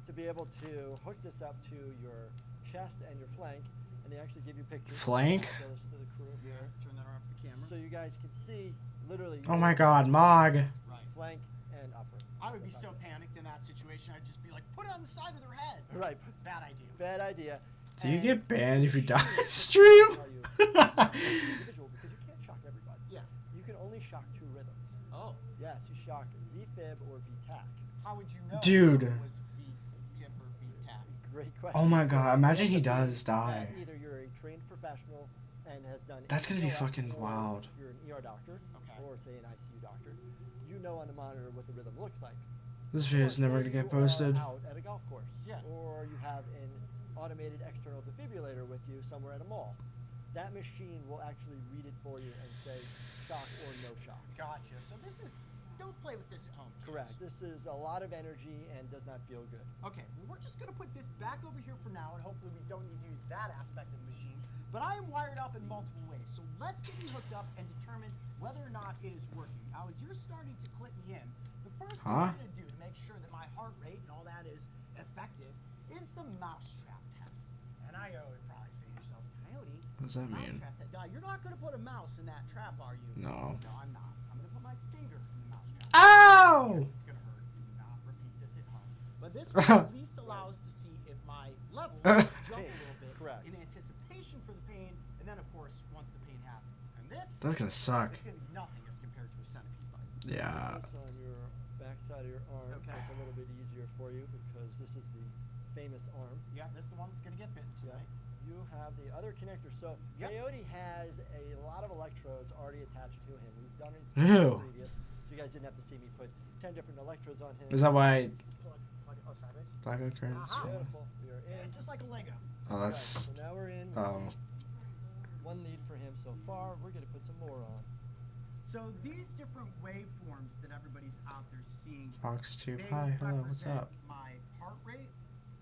To be able to hook this up to your chest and your flank, and they actually give you pictures. Flank? I'll show this to the crew here. Turn that around for the camera. So you guys can see literally. Oh my God, Mog. Right. Flank and upper. I would be so panicked in that situation. I'd just be like, put it on the side of their head. Right. Bad idea. Bad idea. Do you And get banned if you die in stream? individual because you can't shock everybody. Yeah. You can only shock 2 rhythms. Oh. Yes, you shock VFib or VTAC. How would you know? Dude. If it was V-tip or V-tap? Great question. Oh my God, imagine he does die. Either you're a trained professional and has done. That's gonna be EOS, fucking or wild. You're an ER doctor, Okay. or say an ICU doctor. You know on the monitor what the rhythm looks like. This video's never gonna get posted. Out at a golf course. Yeah. Or you have an automated external defibrillator with you somewhere at a mall. That machine will actually read it for you and say shock or no shock. Gotcha. So this is, don't play with this at home, kids. Correct. This is a lot of energy and does not feel good. Okay, well, we're just going to put this back over here for now, and hopefully we don't need to use that aspect of the machine. But I am wired up in multiple ways, so let's get you hooked up and determine whether or not it is working. Now, as you're starting to click me in, the first thing Huh? we're going to do to make sure that my heart rate and all that is effective is the mousetrap test. And I know you're probably saying to yourselves, Coyote, What does that mean? mousetrap test. Now, you're not going to put a mouse in that trap, are you? No. No, I'm not. I'm going to put my finger in the mousetrap. Ow! It's gonna hurt. Do not repeat this at home. But this will at least allow us to see if my levels jump a little bit Correct. in anticipation for the pain, and then of course once the pain happens. And this That's gonna suck. is gonna be nothing as compared to a centipede bite. Yeah. This on your backside of your arm, so Okay. it's a little bit easier for you because this is the famous arm. Yeah, this is the one that's gonna get bitten Yeah. tonight. You have the other connector. So Yep. Coyote has a lot of electrodes already attached to him. We've done it Ew. previous. So you guys didn't have to see me put 10 different electrodes on him. Is that why Plug, oh, sideways. black occurrence? Aha. Beautiful. We are in. It's just like a Lego. Oh, Right, that's. so now we're in. Oh. One lead for him so far. We're going to put some more on. So these different waveforms that everybody's out there seeing, Box 2. they Hi, hello, what's represent up? my heart rate,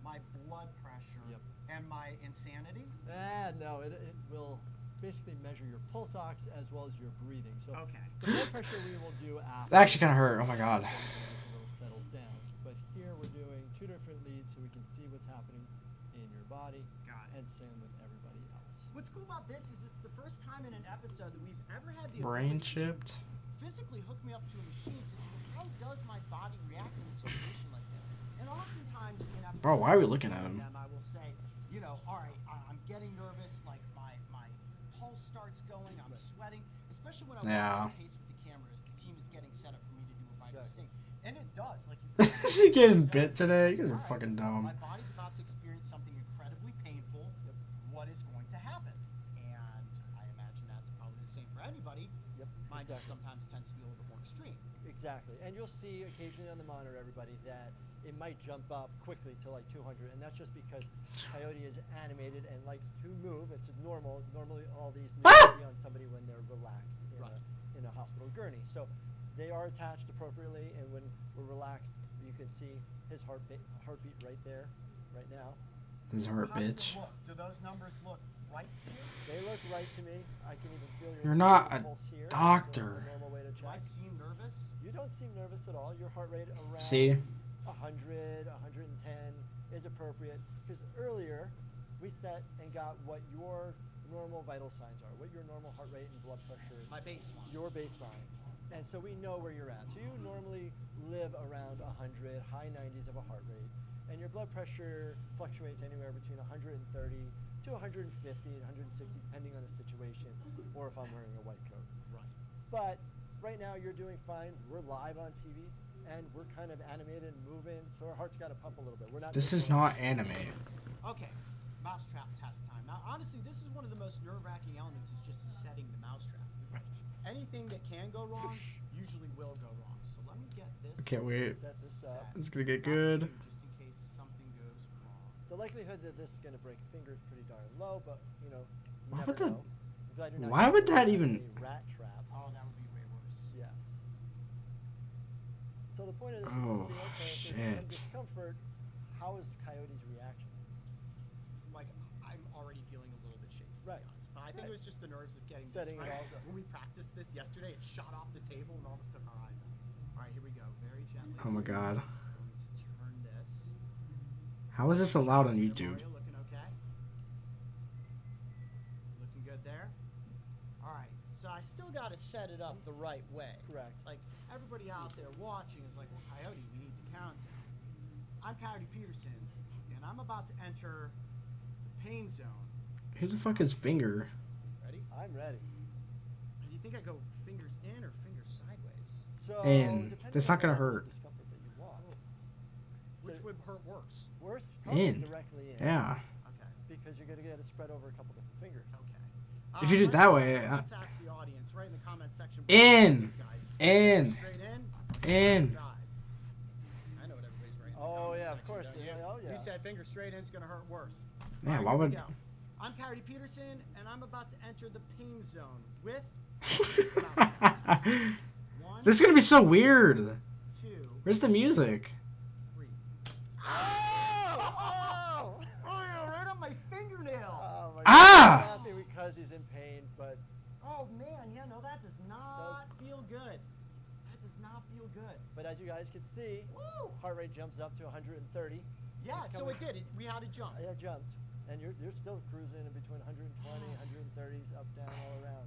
my blood pressure, Yep. and my insanity. No, it will basically measure your pulse ox as well as your breathing. So Okay. the blood pressure we will do after. That actually kind of hurt. Oh my God. Everything gets a little settled down. But here we're doing 2 different leads so we can see what's happening in your body. Got it. And same with everybody else. What's cool about this is it's the first time in an episode that we've ever had the Brain ability to chipped. physically hook me up to a machine to see how does my body react in a situation like this. And oftentimes in episodes, Bro, why are we looking at him? I will say, you know, all right, I'm getting nervous, like my pulse starts going, I'm sweating, especially when I Yeah. walk at a pace with the cameras. The team is getting set up for me to do a vital Exactly. thing. And it does. Like Is he getting bit today? You guys are fucking dumb. My body's about to experience something incredibly painful. What is going to happen? And I imagine that's probably the same for anybody. Yep. Mine just Exactly. sometimes tends to be a little bit more extreme. Exactly. And you'll see occasionally on the monitor, everybody, that it might jump up quickly to like 200, and that's just because Coyote is animated and likes to move. It's normal. Normally, all these moves be on somebody when they're relaxed in a hospital gurney. So they are attached appropriately, and when we're relaxed, you can see his heartbeat right there, right now. This hurt, How does it bitch. look? Do those numbers look right to you? They look right to me. I can even feel your You're not a pulse here. doctor. That's a normal way to Do I check. seem nervous? You don't seem nervous at all. Your heart rate around See? 100, 110 is appropriate. Because earlier, we set and got what your normal vital signs are, what your normal heart rate and blood pressure is. My baseline. Your baseline. And so we know where you're at. So you normally live around 100, high 90s of a heart rate. And your blood pressure fluctuates anywhere between 130 to 150 and 160, depending on the situation, or if I'm wearing a white coat. Right. But right now you're doing fine. We're live on TV, and we're kind of animated and moving, so our heart's got to pump a little bit. We're not. This is not anime. Okay, mousetrap test time. Now, honestly, this is one of the most nerve-wracking elements is just setting the mousetrap. Anything that can go wrong usually will go wrong. So let me get this. I can't wait. Set this up. It's gonna get Not good. too, just in case something goes wrong. The likelihood that this is going to break a finger is pretty darn low, but you know, you Why never would the- know. I'm glad you're not why getting would that a even- rat trap? Oh, that would be way worse. Yes. So the point of this Oh, is to see, okay, if shit. there's some discomfort, how is Coyote's reaction? Like, I'm already feeling a little bit shaky, to Right. be honest. But I think it was just the nerves of getting Setting this it right. all- When we practiced this yesterday, it shot off the table and almost took our eyes out. All right, here we go. Very gently. Oh my god. I'm going to turn this. How is this allowed on There, YouTube? Mario, looking okay? Looking good there? Alright, so I still got to set it up the right way. Correct. Like, everybody out there watching is like, well, Coyote, we need the countdown. I'm Coyote Peterson, and I'm about to enter the pain zone. Who the fuck is Finger? Ready? I'm ready. Do you think I go fingers in or fingers sideways? So In. depending That's on not gonna the level of hurt. discomfort that you want. Which So- would hurt worse? Worst, probably In. directly in. Yeah. Okay, Because you're going to get it spread over a couple different fingers. okay. If you do it that way, let's ask the audience right in the comment section. what In. you guys In. Straight in? In. Side. I know what everybody's writing. in the Oh, comment yeah, of section, course, don't yeah, you? oh, yeah. You said finger straight in is going to hurt worse. Yeah, All why here we would- go. I'm Coyote Peterson, and I'm about to enter the pain zone with one, This is gonna be so weird. 2, Where's the music? 3. Oh! Oh, yeah, right on my fingernail. Oh my Ah! God. I'm happy because he's in pain, but Oh, man, yeah, no, that does not feel good. That does not feel good. as you guys can see, Woo! heart rate jumps up to 130. Yeah, It's so coming- it did. We had a jump. Yeah, it jumped, and you're still cruising in between 120, 130s, up, down, all around.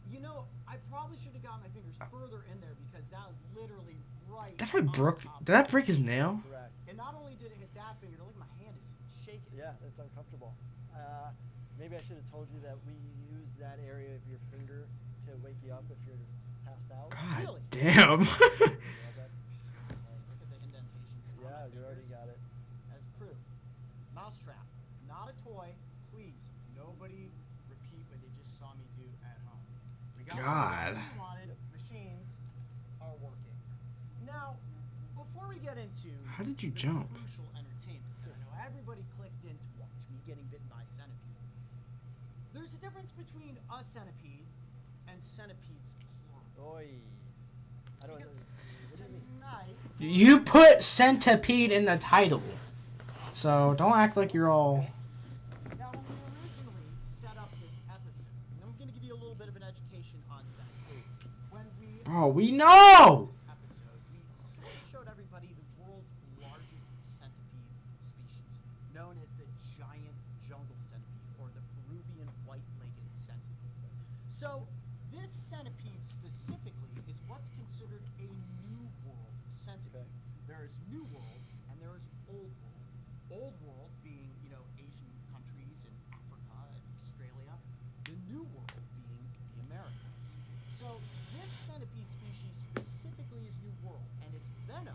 You know, I probably should have got my fingers further in there because that was literally right. That had on broke. top. Did that break his nail? Correct. And not only did it hit that finger, look, my hand is shaking. Yeah, it's uncomfortable. Maybe I should have told you that we use that area of your finger to wake you up if you're passed out. God Really? damn. Yeah, that- Look at the indentations. on my yeah, you already fingers got it. as proof. Mousetrap, not a toy. Please, nobody repeat what they just saw me do at home. We got God. what we wanted. Machines are working. Now, before we get into How did you the jump? crucial entertainment, I know everybody clicked in to watch me getting bitten by a centipede. There's a difference between a centipede and centipedes plural. Oi. I don't know. Because What do you mean? tonight, You put centipede in the title, so don't act like you're all. now when we originally set up this episode, and I'm going to give you a little bit of an education on centipedes. When we Bro, we know. this episode, we sort of showed everybody the world's largest centipede species, known as the giant jungle centipede, or the Peruvian white-legged centipede. So, this centipede specifically is what's considered a New World centipede. There is New World and there is Old World. Old World being, you know, Asian countries and Africa and Australia. The New World being the Americas. So, this centipede species specifically is New World, and its venom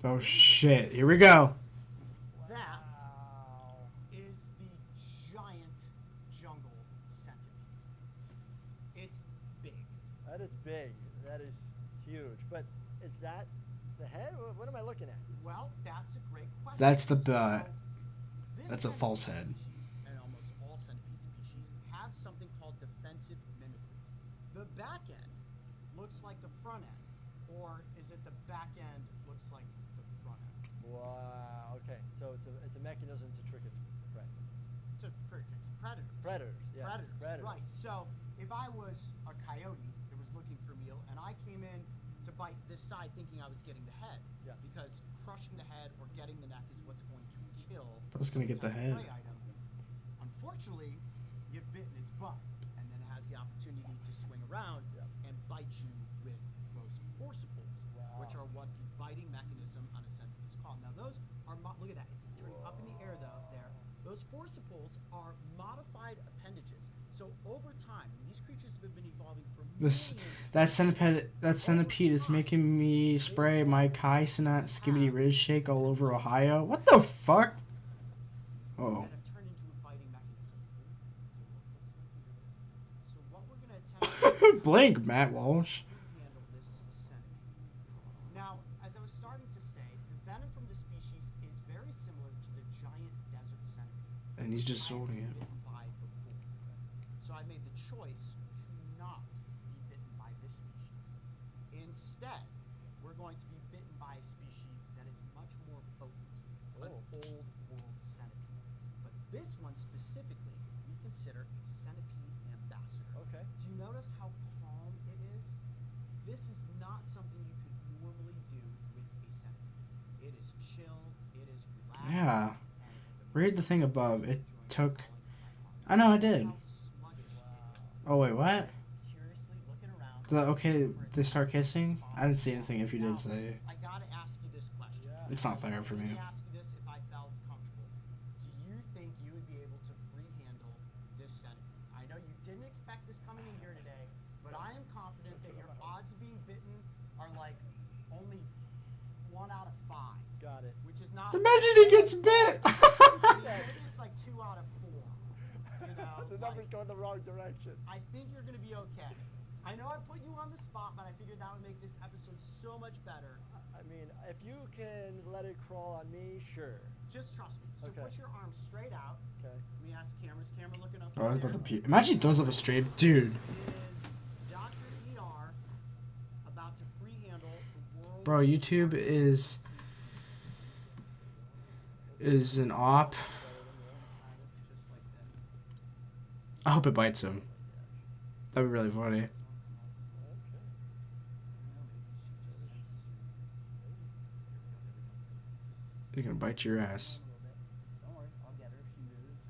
Oh shit! Here we go. That is the giant jungle centipede. It's big. That is big. That is huge. But is that the head? What am I looking at? Well, that's a great question. That's the butt. This That's a false centipede head. species, and almost all centipede species have something called defensive mimicry. The back end looks like the front end, or is it the back end looks like the front end? Wow. Okay. So it's a mechanism to trick its prey. To trick its predators. Predators. Yeah. Predators. Right. So if I was a coyote that was looking for a meal, and I came in to bite this side thinking I was getting the head, Yeah. because crushing the head or getting the neck is what's going to kill. I was gonna get the head. prey item. Unfortunately, you've bitten its butt, and then it has the opportunity to swing around Yeah. and bite you with those forciples, which Wow. are what the biting mechanism on a centipede is called. Now those are look at that; it's turning up in the air though. There, those forciples are modified appendages. So over time, and these creatures have been evolving for This millions. that centipede is making me spray my Kai Cenat Skibbity Riz shake all over Ohio. What the fuck? Oh. That have turned into a biting mechanism. So what we're going to attempt to Blink, Matt Walsh. handle this centipede. Now, as I was starting to say, the venom from the species is very similar to the giant desert centipede. And he's just I have holding been it. bitten by before. So I made the choice to not be bitten by this species. Instead, we're going to be bitten by a species that is much more potent, an old world centipede. But this one specifically, we consider a centipede ambassador. Okay. Do you notice how calm it is? This is not something you could normally do with a centipede. It is chill, it is relaxed. Yeah. and Read the thing above. It enjoying took. crawling I know I did. how sluggish it is. Oh wait, what? Curiously looking around. Okay, they start kissing. I didn't see anything. If you did say, I gotta ask you this question. Yeah. it's not fair for Let me. me ask you this if I felt comfortable. Do you think you would be able to free handle this centipede? I know you didn't expect this coming in here today, but I am confident that your odds of being bitten are like only 1 out of 5, Got it. which is not. Imagine he gets bit. Maybe it's like 2 out of 4. You know, The numbers go in the wrong direction. I think you're gonna be okay. I know I put you on the spot, but I figured that would make this episode so much better. I mean, if you can let it crawl on me, sure. Just trust me. So Okay. put your arms straight out. Okay. Let me ask cameras. Camera looking up. Bro, I was there. about to pee. Imagine he throws up a stream, dude. Is Dr. ER about to free handle the world? Bro, YouTube is an op. Just like that. I hope it bites him. That'd be really funny. Okay. They're gonna bite your ass. Don't worry, I'll get her if she moves.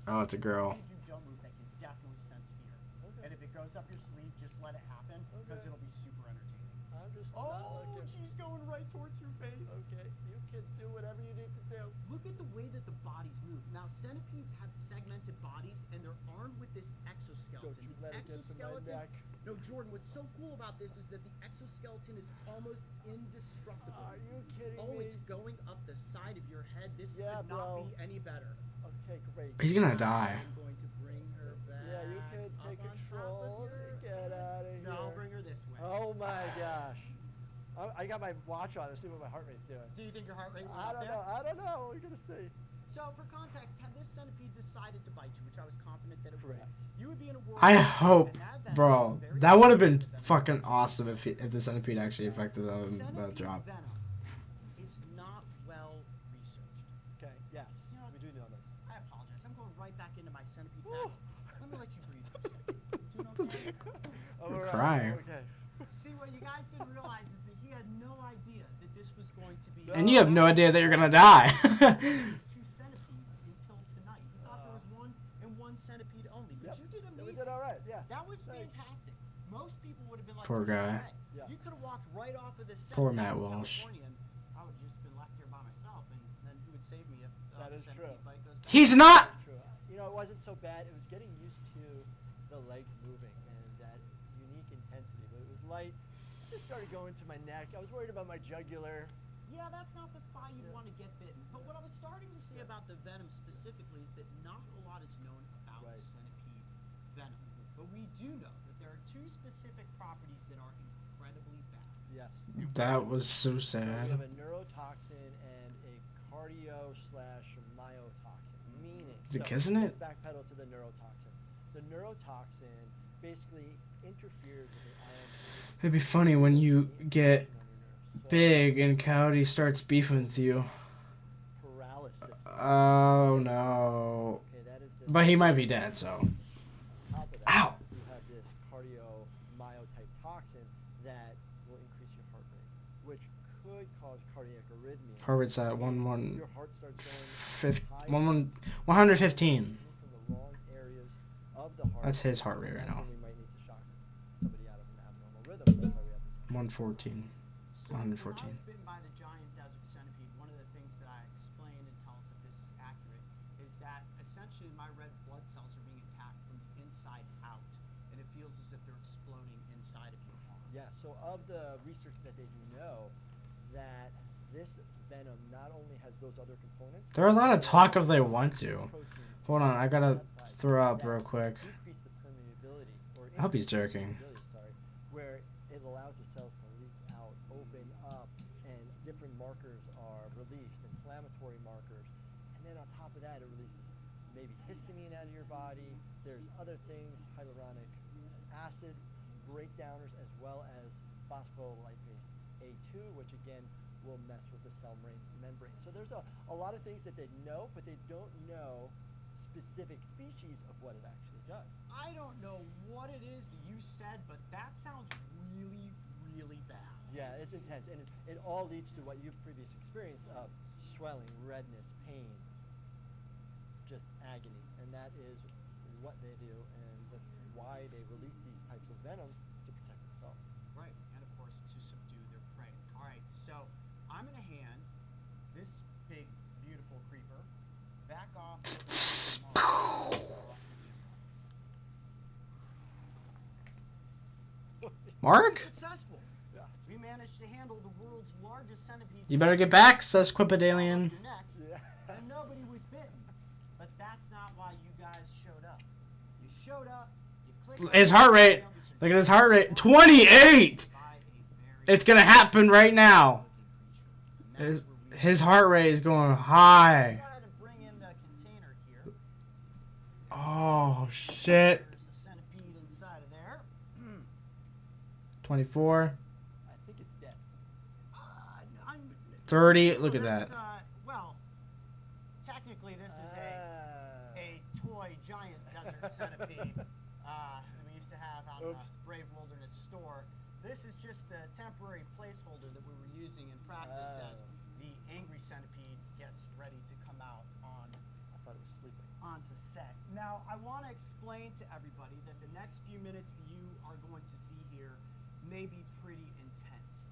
Oh, it's a girl. If you don't move, they can definitely sense fear. Okay. And if it goes up your sleeve, just let it happen because Okay. it'll be super entertaining. I'm just Oh, not looking. she's going right towards your face. Okay, you can do whatever you need to do. Look at the way that the bodies move. Now, centipedes have segmented bodies, and they're armed with this exoskeleton. Don't you The let it get to my exoskeleton. neck. No, Jordan. What's so cool about this is that the exoskeleton is almost indestructible. Are you kidding Oh, me? it's going up the side of your head. This Yeah, could not bro. be any better. Okay, great. He's gonna die. I'm going to bring her back. Yeah, you can up take on top control. of your Get out of here. No, I'll bring her this way. Oh my gosh. I got my watch on to see what my heart rate's doing. Do you think your heart rate went I up don't there? know. I don't know. We're gonna see. So, for context, had this centipede decided to bite you, which I was confident that it would, Correct. you would be in a world. I where- hope, and that venom bro. is very That would have been similar to venom. fucking awesome if the centipede actually affected the Centipede drop. venom is not well researched. Okay. Yes. You know, We do know this. I apologize. I'm going right back into my centipede Woo. fast. Let me let you breathe for a second. Doing okay? Oh, I'm we're crying. Okay. See, what you guys didn't realize is that he had no idea that this was going to be. And you have no idea that you're gonna die. Two centipedes until tonight. You thought there was one and one centipede only, but Yep. you did Yeah, amazing. we did all right. Yeah. That was Thanks. fantastic. Most people would have been like, Poor "There's no guy. way." Yeah. You could have walked right off of this set Poor down Matt to Walsh. California, and I would have just been left here by myself, and then who would save me if That the is centipede true. bite goes bad? He's not. True. You know, it wasn't so bad. It was getting used to the legs moving and that unique intensity, but it was light. It just started going to my neck. I was worried about my jugular. yeah, that's not the spot you'd want to get bitten. But what I was starting to say about the venom specifically is that not a lot is known about centipede venom. But we do know that there are two specific properties that are incredibly bad. Yes. That was so We sad. have a neurotoxin and a cardio/myotoxin, meaning. Isn't it? Let's backpedal to the neurotoxin. The neurotoxin basically interferes with the iron. It'd be funny when you get on your nerves. So, big and Coyote starts beefing with you. paralysis. Oh no. Okay, that is the. But he might be dead, so. On top of that, Ow! you have this cardio-myotype toxin that will increase your heart rate, which could cause cardiac arrhythmia. Heart rate's at 115. Your heart starts going high 115. from the wrong areas of the heart. That's his heart rate right That's now. when we might need to shock somebody out of an abnormal rhythm. That's why we have this. 114. So when I 114. was bitten by the giant desert centipede, one of the things that I explain and tell us if this is accurate is that essentially my red blood cells are being attacked from the inside out, and it feels as if they're exploding inside of your arm. Yeah, so of the research that they do know, that this venom not only has those other components. They're allowed to talk if they want to. proteins Hold on, I gotta peptides throw up that real quick. Decrease the permeability, or I hope he's increase the joking. permeability, sorry, where it allows the cells to leak out, open up, and different markers are released, inflammatory markers. And then on top of that, it releases maybe histamine out of your body. There's other things, hyaluronic acid breakdowners, as well as phospholipase A2, which again will mess with the cell membrane. So there's a lot of things that they know, but they don't know specific species of what it actually does. I don't know what it is that you said, but that sounds really, really bad. Yeah, it's intense, and it all leads to what you've previously experienced of swelling, redness, pain, just agony, and that is what they do, and that's why they release these types of venoms to protect themselves. Right, and of course to subdue their prey. All right, so I'm gonna hand this big, beautiful creeper back off. Mark? Successful. Yeah. We managed to handle the world's largest centipede. You better get back, says Quipedalian. Your neck, Yeah. and nobody was bitten. But that's not why you guys showed up. You showed up. You clicked. His heart rate. Look at his heart rate. 28! It's gonna happen right now. His heart rate is going high. Go ahead and bring in the container here. Oh, shit. There's the centipede inside of there. 24. I think it's dead. I'm, 30. Look at that's, that. Well, technically this is a toy giant desert centipede that we used to have on the Brave Wilderness store. This is just the temporary placeholder that we were using in practice as the angry centipede gets ready to come out on I thought it was sleeping. onto set. Now, I want to explain to everybody that the next few minutes that you are going to see here may be pretty intense.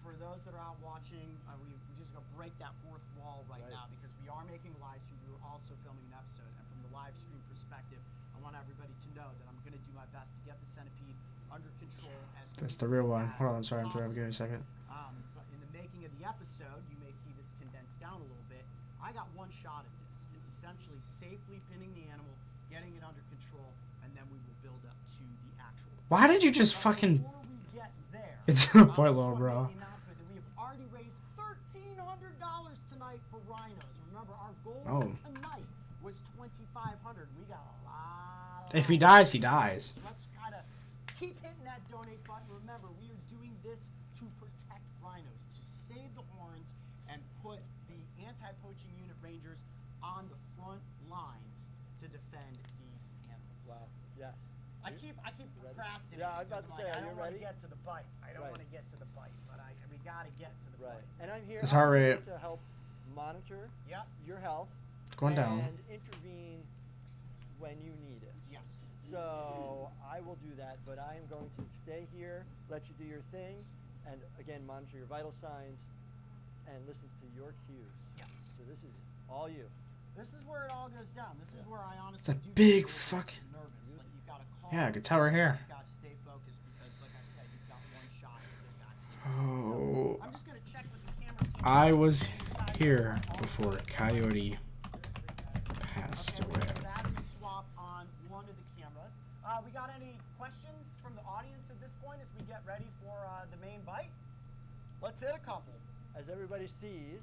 For those that are out watching, we're just going to break that fourth wall right now because we are making a live stream. We were also filming an episode, and from the live stream perspective, I want everybody to know that I'm going to do my best to get the centipede under control as That's the real one. quickly Hold on, I'm as sorry. I'm throwing. possible. Give me a second. But in the making of the episode, you may see this condensed down a little bit. I got one shot at this. It's essentially safely pinning the animal, getting it under control, and then we will build up to the actual. Why did you just But fucking... before we get there, It's I a just point wanna low, bro. make the announcement that we have already raised $1,300 tonight for rhinos. Remember, our goal tonight was $2,500. We got a lot. If he dies, he dies. Let's kind of keep hitting that donate button. Remember, we are doing this to protect rhinos, to save the horns, and put the anti-poaching unit rangers on the front lines to defend these animals. Wow. Yes. I keep procrastinating. Yeah, I was about because to say, I'm like, are you I don't want to ready? get to the bite. I don't Right. want to get to the bite, but we got to get to the Right. bite. And I'm here. His heart I'm here rate. to help monitor Yep. your health. It's going down. And intervene when you need it. Yes. So I will do that, but I am going to stay here, let you do your thing, and again monitor your vital signs and listen to your cues. Yes. So this is all you. This is where it all goes down. This is where I honestly It's a do big get fucking- nervous. Like you've got to call. Yeah, I could tell right here. You've got to stay focused because, like I said, you've got one shot at this action. Oh. I'm just gonna check with the camera team I was here before Coyote passed Okay, we're away. gonna battery swap on one of the cameras. We got any questions from the audience at this point as we get ready for the main bite? Let's hit a couple. As everybody sees,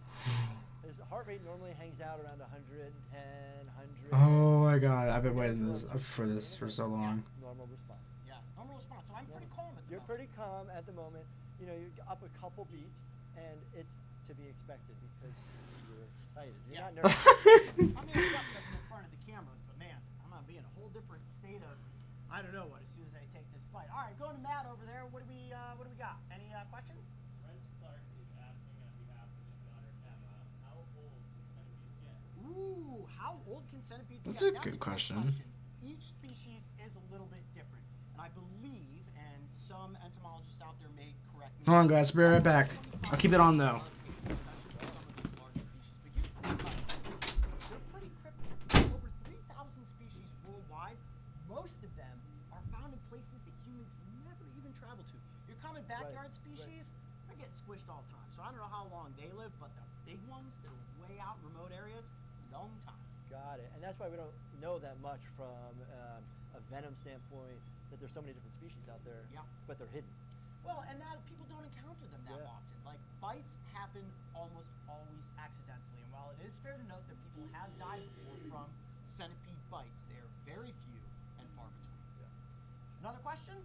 his heart rate normally hangs out around 110, 100. Oh my god, I've been waiting for this for so long. Normal response. Yeah, normal response. So I'm pretty calm at the You're moment. pretty calm at the moment. You know, you're up a couple beats, and it's to be expected because you're excited. You're not nervous. I mean, it's up because I'm in front of the cameras, but man, I'm gonna be in a whole different state of, I don't know what, as soon as I take this bite. All right, going to Matt over there. What do we got? Any questions? Brent Clark is asking on behalf of his daughter Emma, how old can centipedes get? Ooh, how old can centipedes That's get? a good question. Each species is a little bit different, and I believe, and some entomologists out there may correct me. Hold on, guys. Be right back. I'll keep it on though. They're pretty cryptic. Over 3,000 species worldwide. Most of them are found in places that humans never even travel to. Your common backyard species, they're getting squished all the time. So I don't know how long they live, but the big ones that are way out in remote areas, long time. Got it. And that's why we don't know that much from a venom standpoint, that there's so many different species out there, Yeah. but they're hidden. Well, and that people don't encounter them that Yeah. often. Like, bites happen almost always accidentally. And while it is fair to note that people have died before from centipede bites, they are very few and far between. Another question?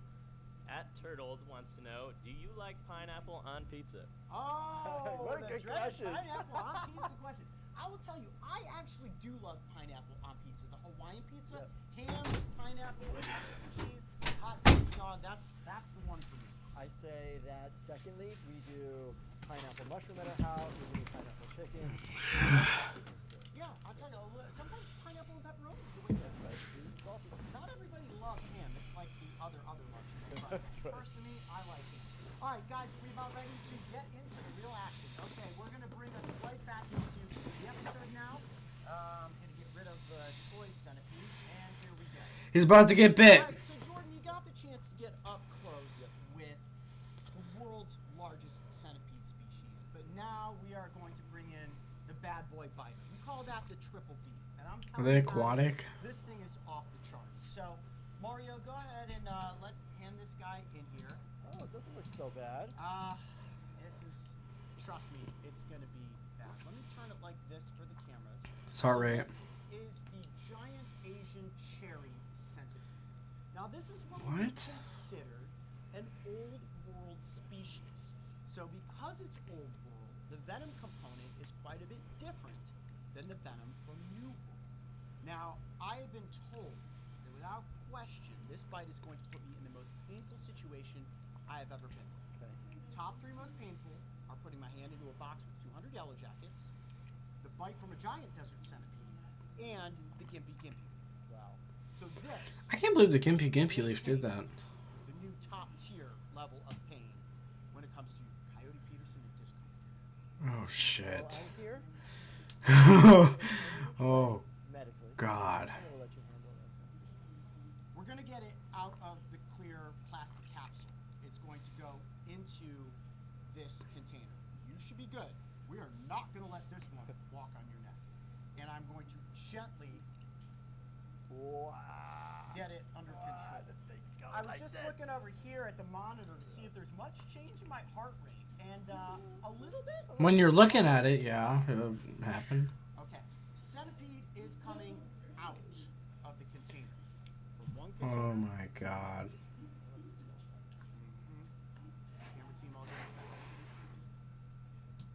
@Turtled wants to know, do you like pineapple on pizza? Oh, What a the good dreaded question. pineapple on pizza question. I will tell you, I actually do love pineapple on pizza. The Hawaiian pizza, ham, pineapple, extra cheese, hot dog. That's the one for me. I say that secondly, we do pineapple mushroom at our house, we do pineapple chicken. Yeah, I'll tell you, sometimes pineapple and pepperoni is the way to go. It's awesome. Not everybody loves ham. It's like the other mushroom. But personally, I like ham. All right, guys, are we about ready to get into the real action? Okay, we're going to bring us right back into the episode now. Going to get rid of the toy centipede, and here we go. He's about to get bit. All right, so Jordan, you got the chance to get up close with the world's largest centipede species, but now we are going to bring in the bad boy biter. We call that the triple B. And I'm Are telling they you guys, aquatic? this thing is off the charts. So, Mario, go ahead and let's hand this guy in here. Oh, it doesn't look so bad. This is, trust me, it's gonna be bad. Let me turn it like this for the cameras. Heart rate. This is the giant Asian cherry centipede. Now this is what we What? consider an old world species. So because it's old world, the venom component is quite a bit different than the venom from New World. Now, I have been told that without question, this bite is going to put me in the most painful situation I have ever been in. Okay. Top three most painful are putting my hand into a box with 200 yellow jackets, the bite from a giant desert centipede, and the gimpy gimpy. Wow. So this, I can't believe the Gimpy Gimpy Leaf did that. the new top tier level of pain when it comes to Coyote Peterson and discomfort. Oh shit. So I'm here Oh medically. god. I'm gonna let you handle this. We're going to get it out of the clear plastic capsule. It's going to go into this container. You should be good. We are not going to let this one walk on your neck. And I'm going to gently Wow. get it under control. I was just looking over here at the monitor to see if there's much change in my heart rate. And a little bit. When you're looking at it, yeah, it'll happen. Okay. Centipede is coming out of the container. From one Oh container. my god. Camera team all good with that?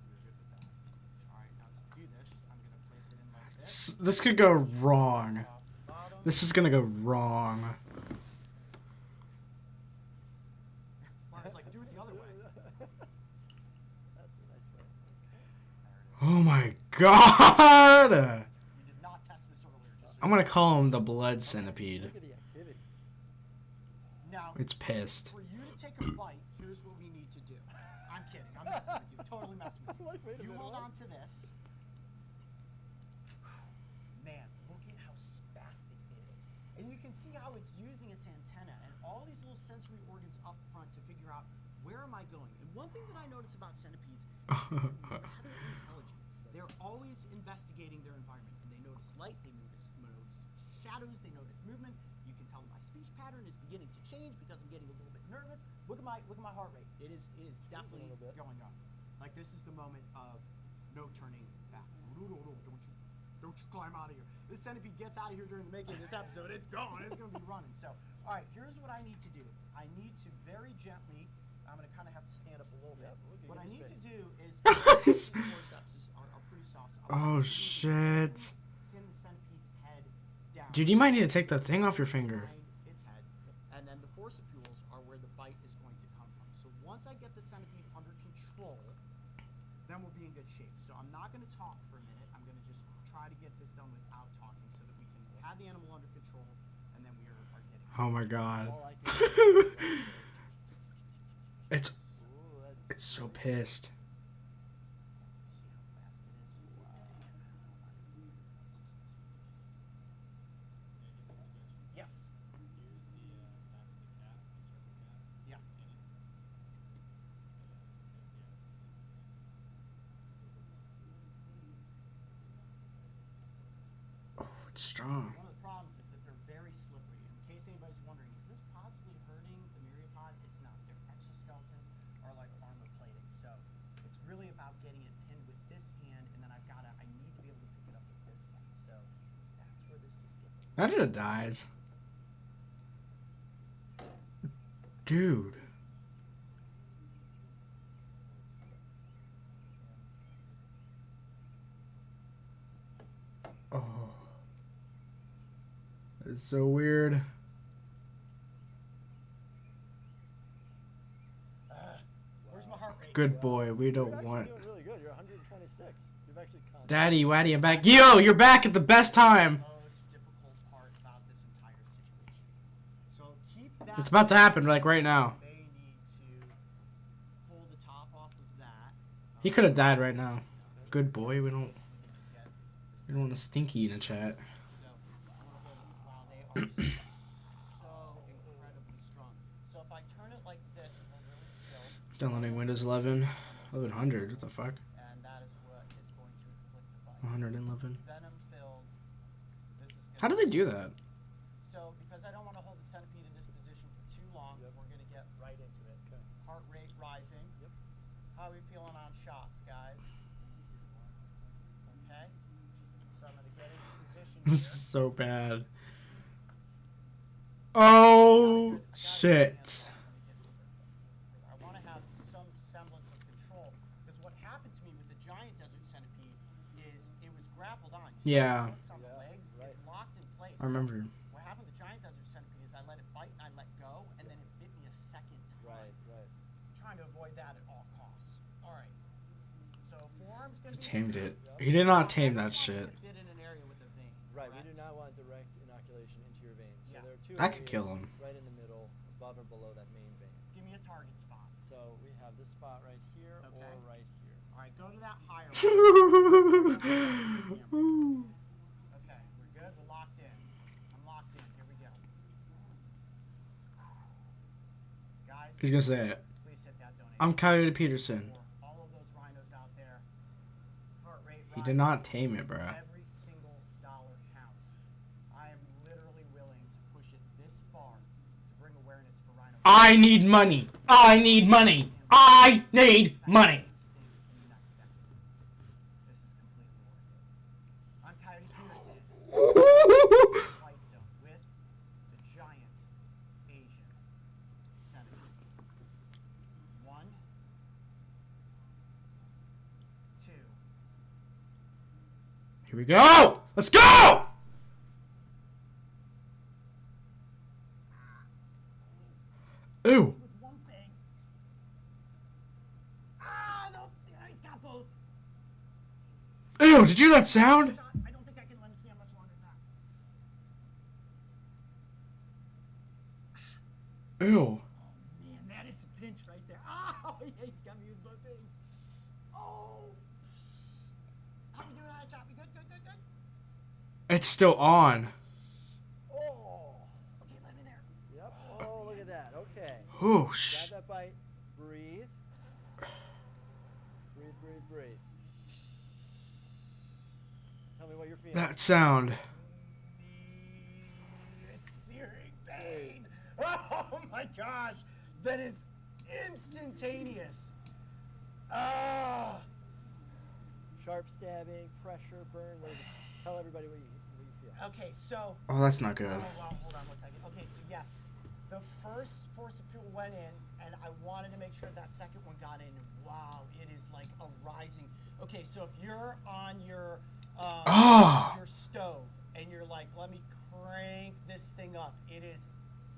You're good with that. Alright, now to do this, I'm going to place it in like this. This could go wrong. Top, bottom. This is gonna go wrong. Mark's like, do it the other way. That's a nice way. Oh my god! We did not test this earlier. Just so I'm gonna call him the blood centipede. Look at the activity. Now, It's pissed. for you to take a bite, here's what we need to do. I'm kidding. I'm messing with you. Totally messing with you. Like, wait a You minute, hold what? on to this. Man, look at how spastic it is. And you can see how it's using its antenna and all these little sensory organs up front to figure out where am I going? And one thing that I notice about centipedes is that they're rather intelligent. They're always investigating their environment, and they notice light, they notice shadows, they notice movement. You can tell my speech pattern is beginning to change because I'm getting a little bit nervous. Look at my heart rate. It is definitely going up. Like this is the moment of no turning back. Don't you climb out of here. This centipede gets out of here during the making of this episode. It's gone. It's going to be running. So, all right, here's what I need to do. I need to very gently, I'm going to kind of have to stand up a little bit. What I need to do is, the forceps are pretty soft. So Oh, shit. pin the centipede's head down. Dude, you might need to take the thing off your finger. Behind its head. And then the forcipules are where the bite is going to come from. So once I get the centipede under control, then we'll be in good shape. So I'm not going to talk for a minute. I'm going to just try to get this done without talking so that we can have the animal under control, and then we are getting. Oh my god. All I can do It's Ooh, that's it's so pissed. See how fast it is. Yes. Here's the back of the cap, circle cap. Yeah. Oh, it's strong. One of the problems is that they're very slippery. In case anybody's wondering, is this possibly hurting the myriapod? It's not. Their exoskeletons are like armor plating. So it's really about getting it pinned with this hand, and then I need to be able to pick it up with this one. So that's where this just gets a Imagine it dies. Dude. Oh. It's so weird. Where's my heart rate? Good boy, we You're don't actually want. doing really good. You're 126. You've actually Daddy, Waddy, I'm back. Yo, you're back at the best time. Most difficult part about this entire situation. So keep that. It's about to happen, like right now. They need to pull the top off of that. He could have died right now. Good boy, we don't Get we don't want a stinky in the chat. So I want to hold it while they are so incredibly strong. So if I turn it like this and hold really still, Downloading Windows 11. 1100, what the fuck? and that is what is going to inflict the bite. 111. Venom filled. This is How do they do that? So because I don't want to hold the centipede in this position for too long, we're going to get right into it. Okay. Heart rate rising. Yep. How are we feeling on shots, guys? Okay. So I'm going to get into position This is here. so bad. Oh, shit. I want to have some semblance of control because what happened to me with the giant desert centipede is it was grappled on. You see Yeah. the hooks on the Yeah, legs? right. It's locked in place. I remember. What happened with the giant desert centipede is I let it bite and I let go, and then it bit me a second time. Right, right. I'm trying to avoid that at all costs. All right. So forearm's He gonna be. tamed it. He did not tame that shit. Bit in an area with a vein. Right, we correct? do not want direct inoculation into your veins. So Yeah. there are two That could areas kill him. right in the middle, above and below that main vein. Give me a target spot. So we have this spot right here Okay. or right here. All right, go to that higher one. Okay, we're good. We're locked in. I'm locked in. Here we go. Guys, He's gonna say it. please hit that donation. I'm Coyote Peterson. For all of those rhinos out there. Heart rate He rising. did not tame it, bruh. Every single dollar counts. I am literally willing to push it this far to bring awareness for rhino. I need money. I need money. I need money. This is completely worth it. I'm Coyote Peterson. White zone with the giant Asian centipede. 1, 2. Here we go. Let's go. Ooh. With one thing. Ah, no, he's got both. Ew, did you hear that sound? Shot. I don't think I can let him stand much longer than that. Ew. Oh man, that is a pinch right there. Oh yeah, he's got me with both things. Oh. How we doing on that shot? We good? Good, good, good. It's still on. Oh! Okay, let me there. Yep. Oh, look at that. Okay. Oh, Grab that bite, breathe, breathe. Tell me what you're feeling. That sound. It's searing pain. Oh my gosh, that is instantaneous. Ah. Sharp stabbing, pressure, burn. Tell everybody what you feel. Okay, so. Oh, that's not good. Oh, well, hold on 1 second. Okay, so yes, the first force of people went in, and I wanted to make sure that second one got in. Wow, it is like a rising. Okay, so if you're on your your stove and you're like, let me crank this thing up, it is.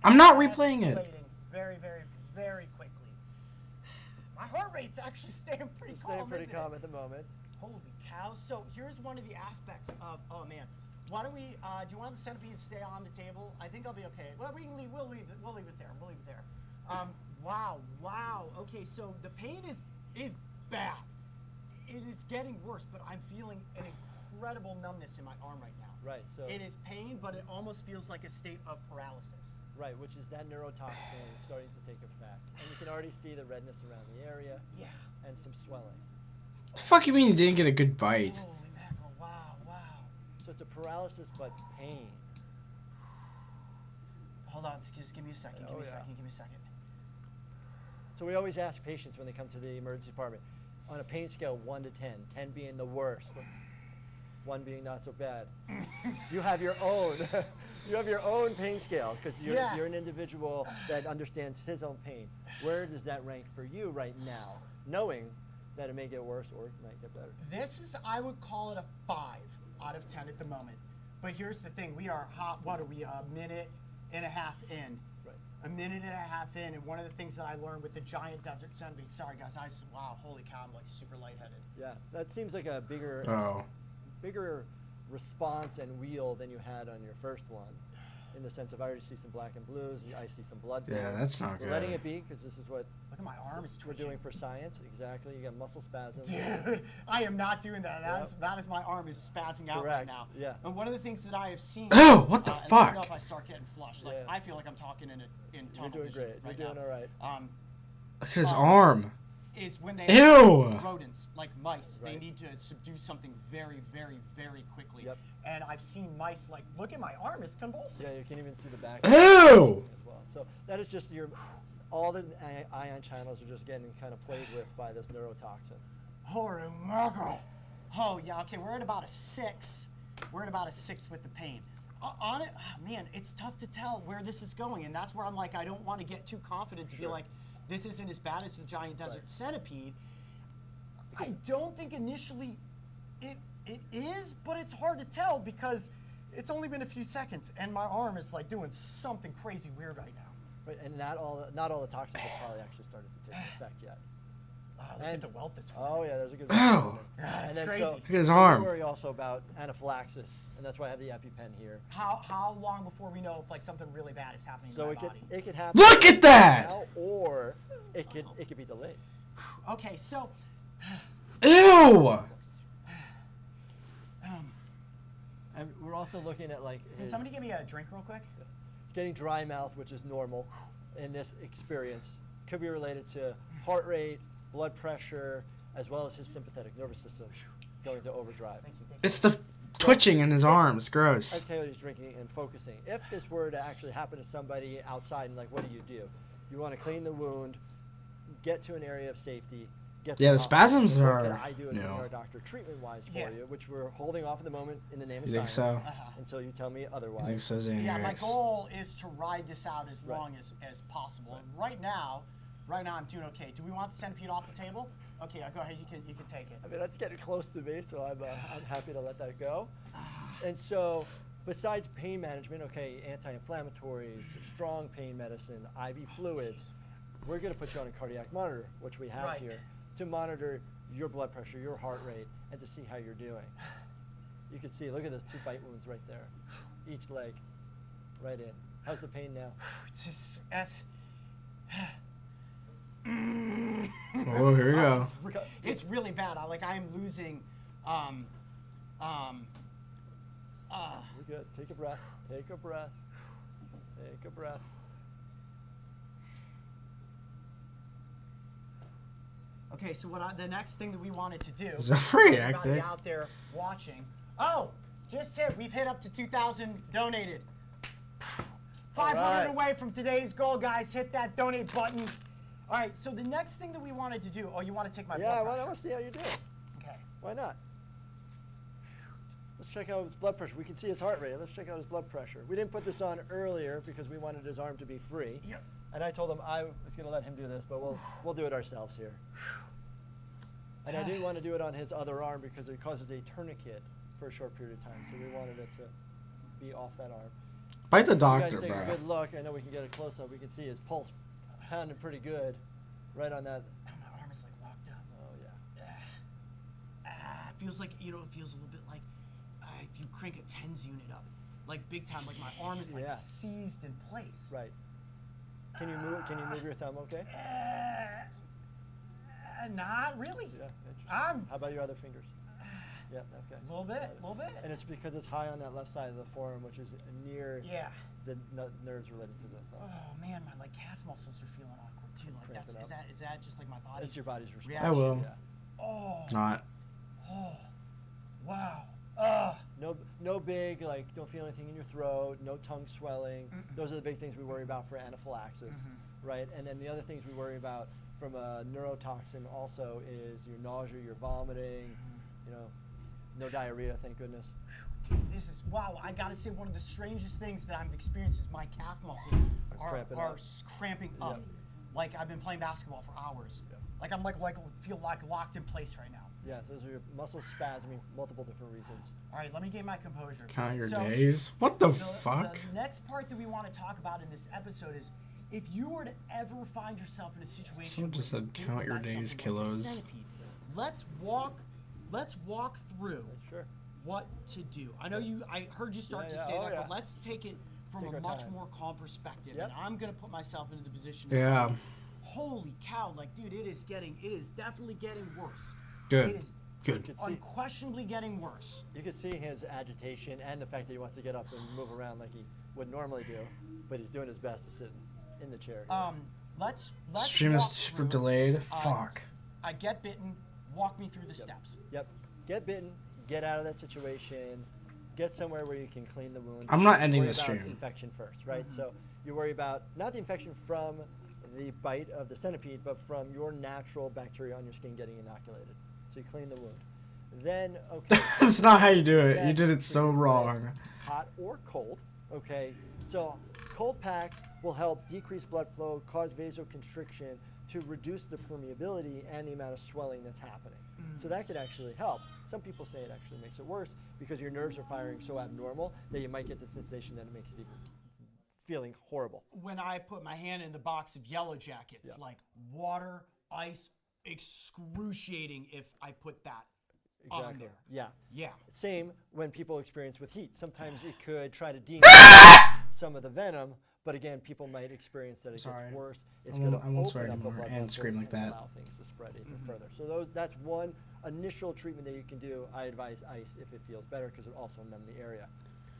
I'm not replaying it. escalating very, very, very quickly. My heart rate's actually staying pretty calm. Staying pretty isn't calm it? at the moment. Holy cow! So here's one of the aspects of. Oh man, why don't we? Do you want the centipede to stay on the table? I think I'll be okay. Well, we can leave. We'll leave it there. We'll leave it there. Wow. Okay, so the pain is bad. It is getting worse, but I'm feeling an incredible numbness in my arm right now. Right. So It is pain, but it almost feels like a state of paralysis. right, which is that neurotoxin starting to take effect, and you can already see the redness around the area Yeah. and some swelling. The fuck you mean you didn't get a good bite? Holy mackerel! Wow. So it's a paralysis, but pain. Hold on, just give me a second. Give me a yeah. second. Give me a second. So we always ask patients when they come to the emergency department, on a pain scale 1 to 10, 10 being the worst, 1 being not so bad. You have your own, you have your own pain scale because you're an individual that understands his own pain. Where does that rank for you right now, knowing that it may get worse or it might get better? This is, I would call it a 5 out of 10 at the moment. But here's the thing, we are what are we, a minute and a half in. Right. A minute and a half in, and one of the things that I learned with the giant desert centipede, sorry guys, wow, holy cow, I'm like super lightheaded. Yeah, that seems like a bigger, Oh. bigger response and wheel than you had on your first one. In the sense of I already see some black and blues, I see some blood. Yeah, there. that's not We're good. letting it be because this is what Look at my arm is we're twitching. doing for science. Exactly, you got muscle spasms. Dude, I am not doing that. Yep. That is my arm is spazzing out Correct, right now. yeah. And one of the things that I have seen. Oh, what the and fuck? let me know if I start getting flushed. Like Yeah. I feel like I'm talking in You're tunnel doing vision great. right You're doing now. all right. Look at his arm. Is when they Ew. have rodents like mice, they Right. need to subdue something very, very, very quickly. Yep. And I've seen mice like, look at my arm, it's convulsing. Yeah, you can even see the back. Ew. As well. So that is just all the ion channels are just getting kind of played with by this neurotoxin. Holy mackerel. Oh yeah, okay, we're at about a 6. We're at about a 6 with the pain. On it, man, it's tough to tell where this is going, and that's where I'm like, I don't want to get too confident to be Sure. like, this isn't as bad as the giant desert Right. centipede. I don't think initially it is, but it's hard to tell because it's only been a few seconds, and my arm is like doing something crazy weird right now. Right, and not all the toxins have probably actually started to take effect yet. Look at the welt that's forming. Oh yeah, there's a good. Ow. That's And then crazy. so Look at his we arm. worry also about anaphylaxis, and that's why I have the EpiPen here. How long before we know if like something really bad is happening So to it my could body? happen. Look at that! now, or it could be delayed. Okay, so Ew. And we're also looking at like can his somebody give me a drink real quick? getting dry mouth, which is normal in this experience. Could be related to heart rate, blood pressure, as well as his sympathetic nervous system going to overdrive. Thank you. It's the twitching in his arms. Gross. As Coyote's drinking and focusing. If this were to actually happen to somebody outside, and like, what do? You want to clean the wound, get to an area of safety. Get to Yeah, the hospital. spasms What are can I do as an new. ER doctor treatment-wise for Yeah. you, which we're holding off at the moment in the name of You think science so? until you tell me otherwise. I think so, Xanax. Yeah, my goal is to ride this out as Right. long as possible. And right now I'm doing okay. Do we want the centipede off the table? Okay, go ahead. You can take it. I mean, that's getting close to me, so I'm happy to let that go. And so, besides pain management, okay, anti-inflammatories, strong pain medicine, IV fluids, we're going to put you on a cardiac monitor, which we have Right. here, to monitor your blood pressure, your heart rate, and to see how you're doing. You can see, look at those 2 bite wounds right there, each leg, right in. How's the pain now? It's just Oh, here we go. it's really bad. I'm losing. You're good. Take a breath. Take a breath. Take a breath. Okay, so the next thing that we wanted to do Is that free everybody acting? out there watching. Oh, just hit. We've hit up to 2,000 donated. 500 right. away from today's goal, guys. Hit that donate button. All right, so the next thing that we wanted to do. Oh, you want to take my Yeah, blood I pressure? want to see how you're doing. Okay. Why not? Let's check out his blood pressure. We can see his heart rate. Let's check out his blood pressure. We didn't put this on earlier because we wanted his arm to be free. Yep. And I told him I was going to let him do this, but we'll do it ourselves here. And I didn't want to do it on his other arm because it causes a tourniquet for a short period of time. So we wanted it to be off that arm. Bite the You guys doctor, take a bro. good look. I know we can get a close up. We can see his pulse pounding pretty good right on that. Oh, my arm is like locked up. Oh, yeah. It feels like, it feels a little bit like if you crank a TENS unit up, like big time, like my arm is like Yeah. seized in place. Right. Can you move your thumb okay? Not really. Yeah. Interesting. I'm How about your other fingers? Yeah, okay. a little bit, And it's because it's high on that left side of the forearm, which is near Yeah. the nerves related to the thumb. Oh man, my caf muscles are feeling awkward too. Like Cramp it up. is that just like my body? It's your body's response. reaction. I will. Yeah. Oh. Not. Oh. Wow. No big, like, don't feel anything in your throat, no tongue swelling. Those are the big things we worry about for anaphylaxis, right? And then the other things we worry about from a neurotoxin also is your nausea, your vomiting, no diarrhea, thank goodness. This is wow. I gotta say, one of the strangest things that I've experienced is my calf muscles are cramping up. Yep. Like I've been playing basketball for hours. Yep. Like I'm feel like locked in place right now. Yeah, those are your muscle spasming, multiple different reasons. All right, let me gain my composure. Count your So, days. What the The fuck? next part that we want to talk about in this episode is if you were to ever find yourself in a situation Someone just where said you're count bitten your by days, something like a kilos. centipede, let's walk through Sure. what to do. I know I heard you start to say that, but let's take it from Take a our much time. more calm perspective. Yep. And I'm gonna put myself into the position. Yeah. Of, holy cow! Like, dude, it is definitely getting worse. Good. It is Good. You could see, unquestionably getting worse. you could see his agitation and the fact that he wants to get up and move around like he would normally do, but he's doing his best to sit in the chair. Let's Stream is walk super through, delayed. Fuck. I get bitten. Walk me through the steps. Yep. Get bitten, get out of that situation, get somewhere where you can clean the wound. I'm not ending Worry the about stream. infection first, right? So you worry about not the infection from the bite of the centipede, but from your natural bacteria on your skin getting inoculated. So you clean the wound. Then, okay. That's not how you do it. You then did it so you put wrong. Hot or cold, okay? So cold pack will help decrease blood flow, cause vasoconstriction to reduce the permeability and the amount of swelling that's happening. So that could actually help. Some people say it actually makes it worse because your nerves are firing so abnormal that you might get the sensation that it makes it even feeling horrible. When I put my hand in the box of Yellow Jackets, Yeah. like water, ice, excruciating if I put that on Exactly. there. Yeah. Yeah. Same when people experience with heat. Sometimes it could try to some of the venom, but again, people might experience that it Sorry. gets worse. It's I going to won't- I won't swear open up the anymore blood and vessels scream like that. allow things to spread even further. So that's one initial treatment that you can do. I advise ice if it feels better because it also numb the area.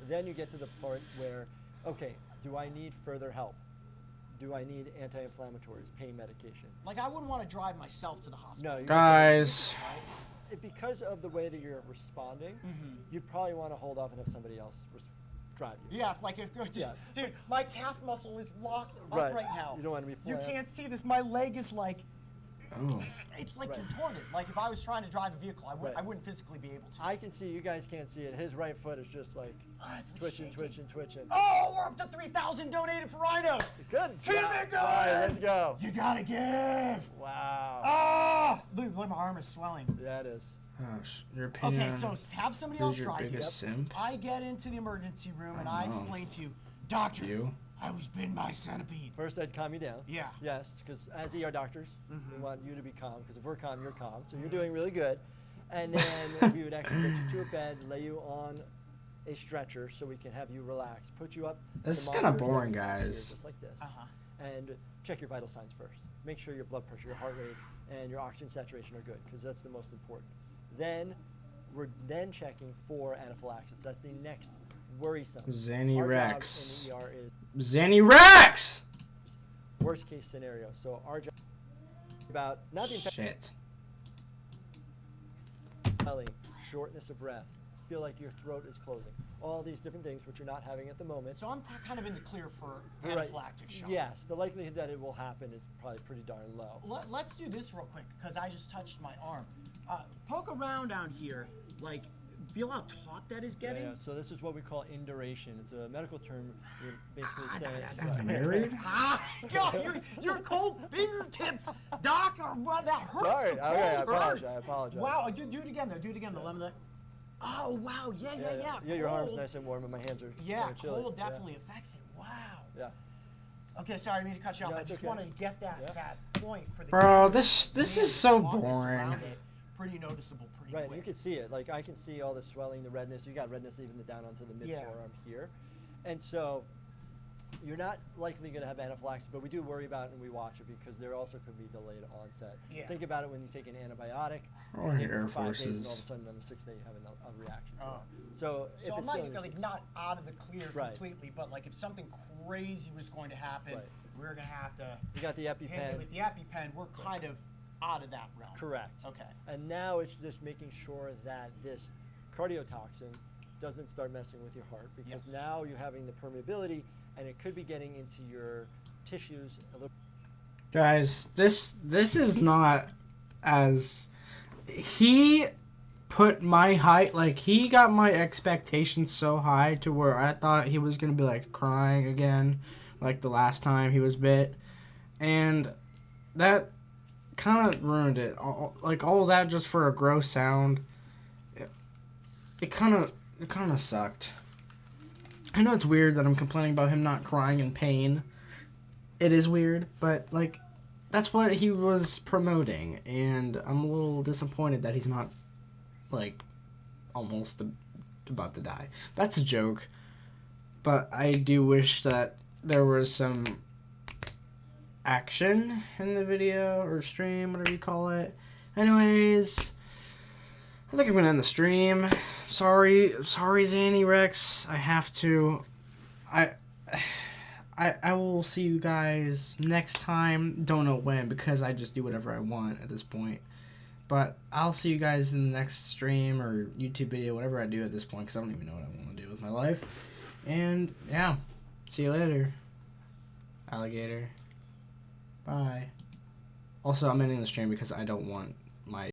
Then you get to the part where, okay, do I need further help? Do I need anti-inflammatories, pain medication? Like I wouldn't want to drive myself to the hospital. No, you're Guys. because of the way that you're responding, you'd probably want to hold off and have somebody else drive you. Yeah, like if Yeah. dude, my calf muscle is locked Right. up right now. You don't want to be You flat. can't see this. My leg is like Oh. it's like Right. contorted. Like if I was trying to drive a vehicle, I Right. wouldn't physically be able to. I can see, you guys can't see it. His right foot is just like It's twitching, shaking. twitching. Oh, we're up to 3,000 donated for rhinos. Good Keep job. it All right, going. let's go. You gotta give. Wow. Oh, look, my arm is swelling. Yeah, it is. Gosh. Your opinion. Okay, so have somebody Who's else your drive you. biggest simp? I get into the emergency room and Oh, I no. explain to you, doctor, You? I was bitten by a centipede. First, I'd calm you down. Yeah. Yes, because as ER doctors, we want you to be calm, because if we're calm, you're calm. So you're doing really good. And then we would actually get you to a bed, lay you on a stretcher so we can have you relax, put you up. This to is kinda monitors boring, that you can see guys. Just like this. Uh-huh. And check your vital signs first. Make sure your blood pressure, your heart rate, and your oxygen saturation are good, because that's the most important. Then we're then checking for anaphylaxis. That's the next worrisome. Zanny Our job Rex. in the ER is Zanny Rex! worst case scenario. So our job is about not the infection. Shit. belly, shortness of breath, feel like your throat is closing. All these different things which you're not having at the moment. So I'm kind of in the clear for Right. anaphylactic shock. Yes, the likelihood that it will happen is probably pretty darn low. Let's do this real quick because I just touched my arm. Poke around down here, like feel how taut that is getting. Yeah, so this is what we call induration. It's a medical term. You're basically saying. I'm married. God, your cold fingertips, doc, or what? That hurts. Sorry, The okay, I cold hurts. apologize. Wow, do it again though. Do it again though. Let me look. Oh wow, yeah. Yeah, your arm's Cold. nice and warm, and my hands are Yeah, kinda chilly. cold definitely affects it. Wow. Yeah. Okay, sorry, I didn't mean to cut you off. No, I it's just okay. wanted to get that Yeah. that point for the Bro, camera. this Man, is so the softness boring. around it, pretty noticeable, pretty Right, quick. you can see it. Like I can see all the swelling, the redness. You got redness even down onto the mid Yeah. forearm here, and so you're not likely going to have anaphylaxis, but we do worry about it and we watch it because there also could be delayed onset. Yeah. Think about it when you take an antibiotic. Or you take it Air for 5 days, and all of Forces. a sudden on the 6th day you have a reaction. to Oh. it. So if So I'm it's not still in your like system- not out of the clear Right. completely, but like if something crazy was going to happen, Right. we're gonna have to you got the handle it EpiPen. with the EpiPen. We're kind of out of that realm. Correct. Okay. And now it's just making sure that this cardiotoxin doesn't start messing with your heart because Yes. now you're having the permeability and it could be getting into your tissues a little. Guys, this is not as he put my height, like he got my expectations so high to where I thought he was gonna be like crying again like the last time he was bit, and that kind of ruined it. All of that just for a gross sound. It kind of sucked. I know it's weird that I'm complaining about him not crying in pain. It is weird, but like that's what he was promoting, and I'm a little disappointed that he's not like almost about to die. That's a joke, but I do wish that there was some action in the video or stream, whatever you call it. Anyways, I think I'm gonna end the stream. Sorry, Zanny Rex. I have to. I will see you guys next time. Don't know when because I just do whatever I want at this point. But I'll see you guys in the next stream or YouTube video, whatever I do at this point, because I don't even know what I want to do with my life. And yeah, see you later, alligator. Bye. Also, I'm ending the stream because I don't want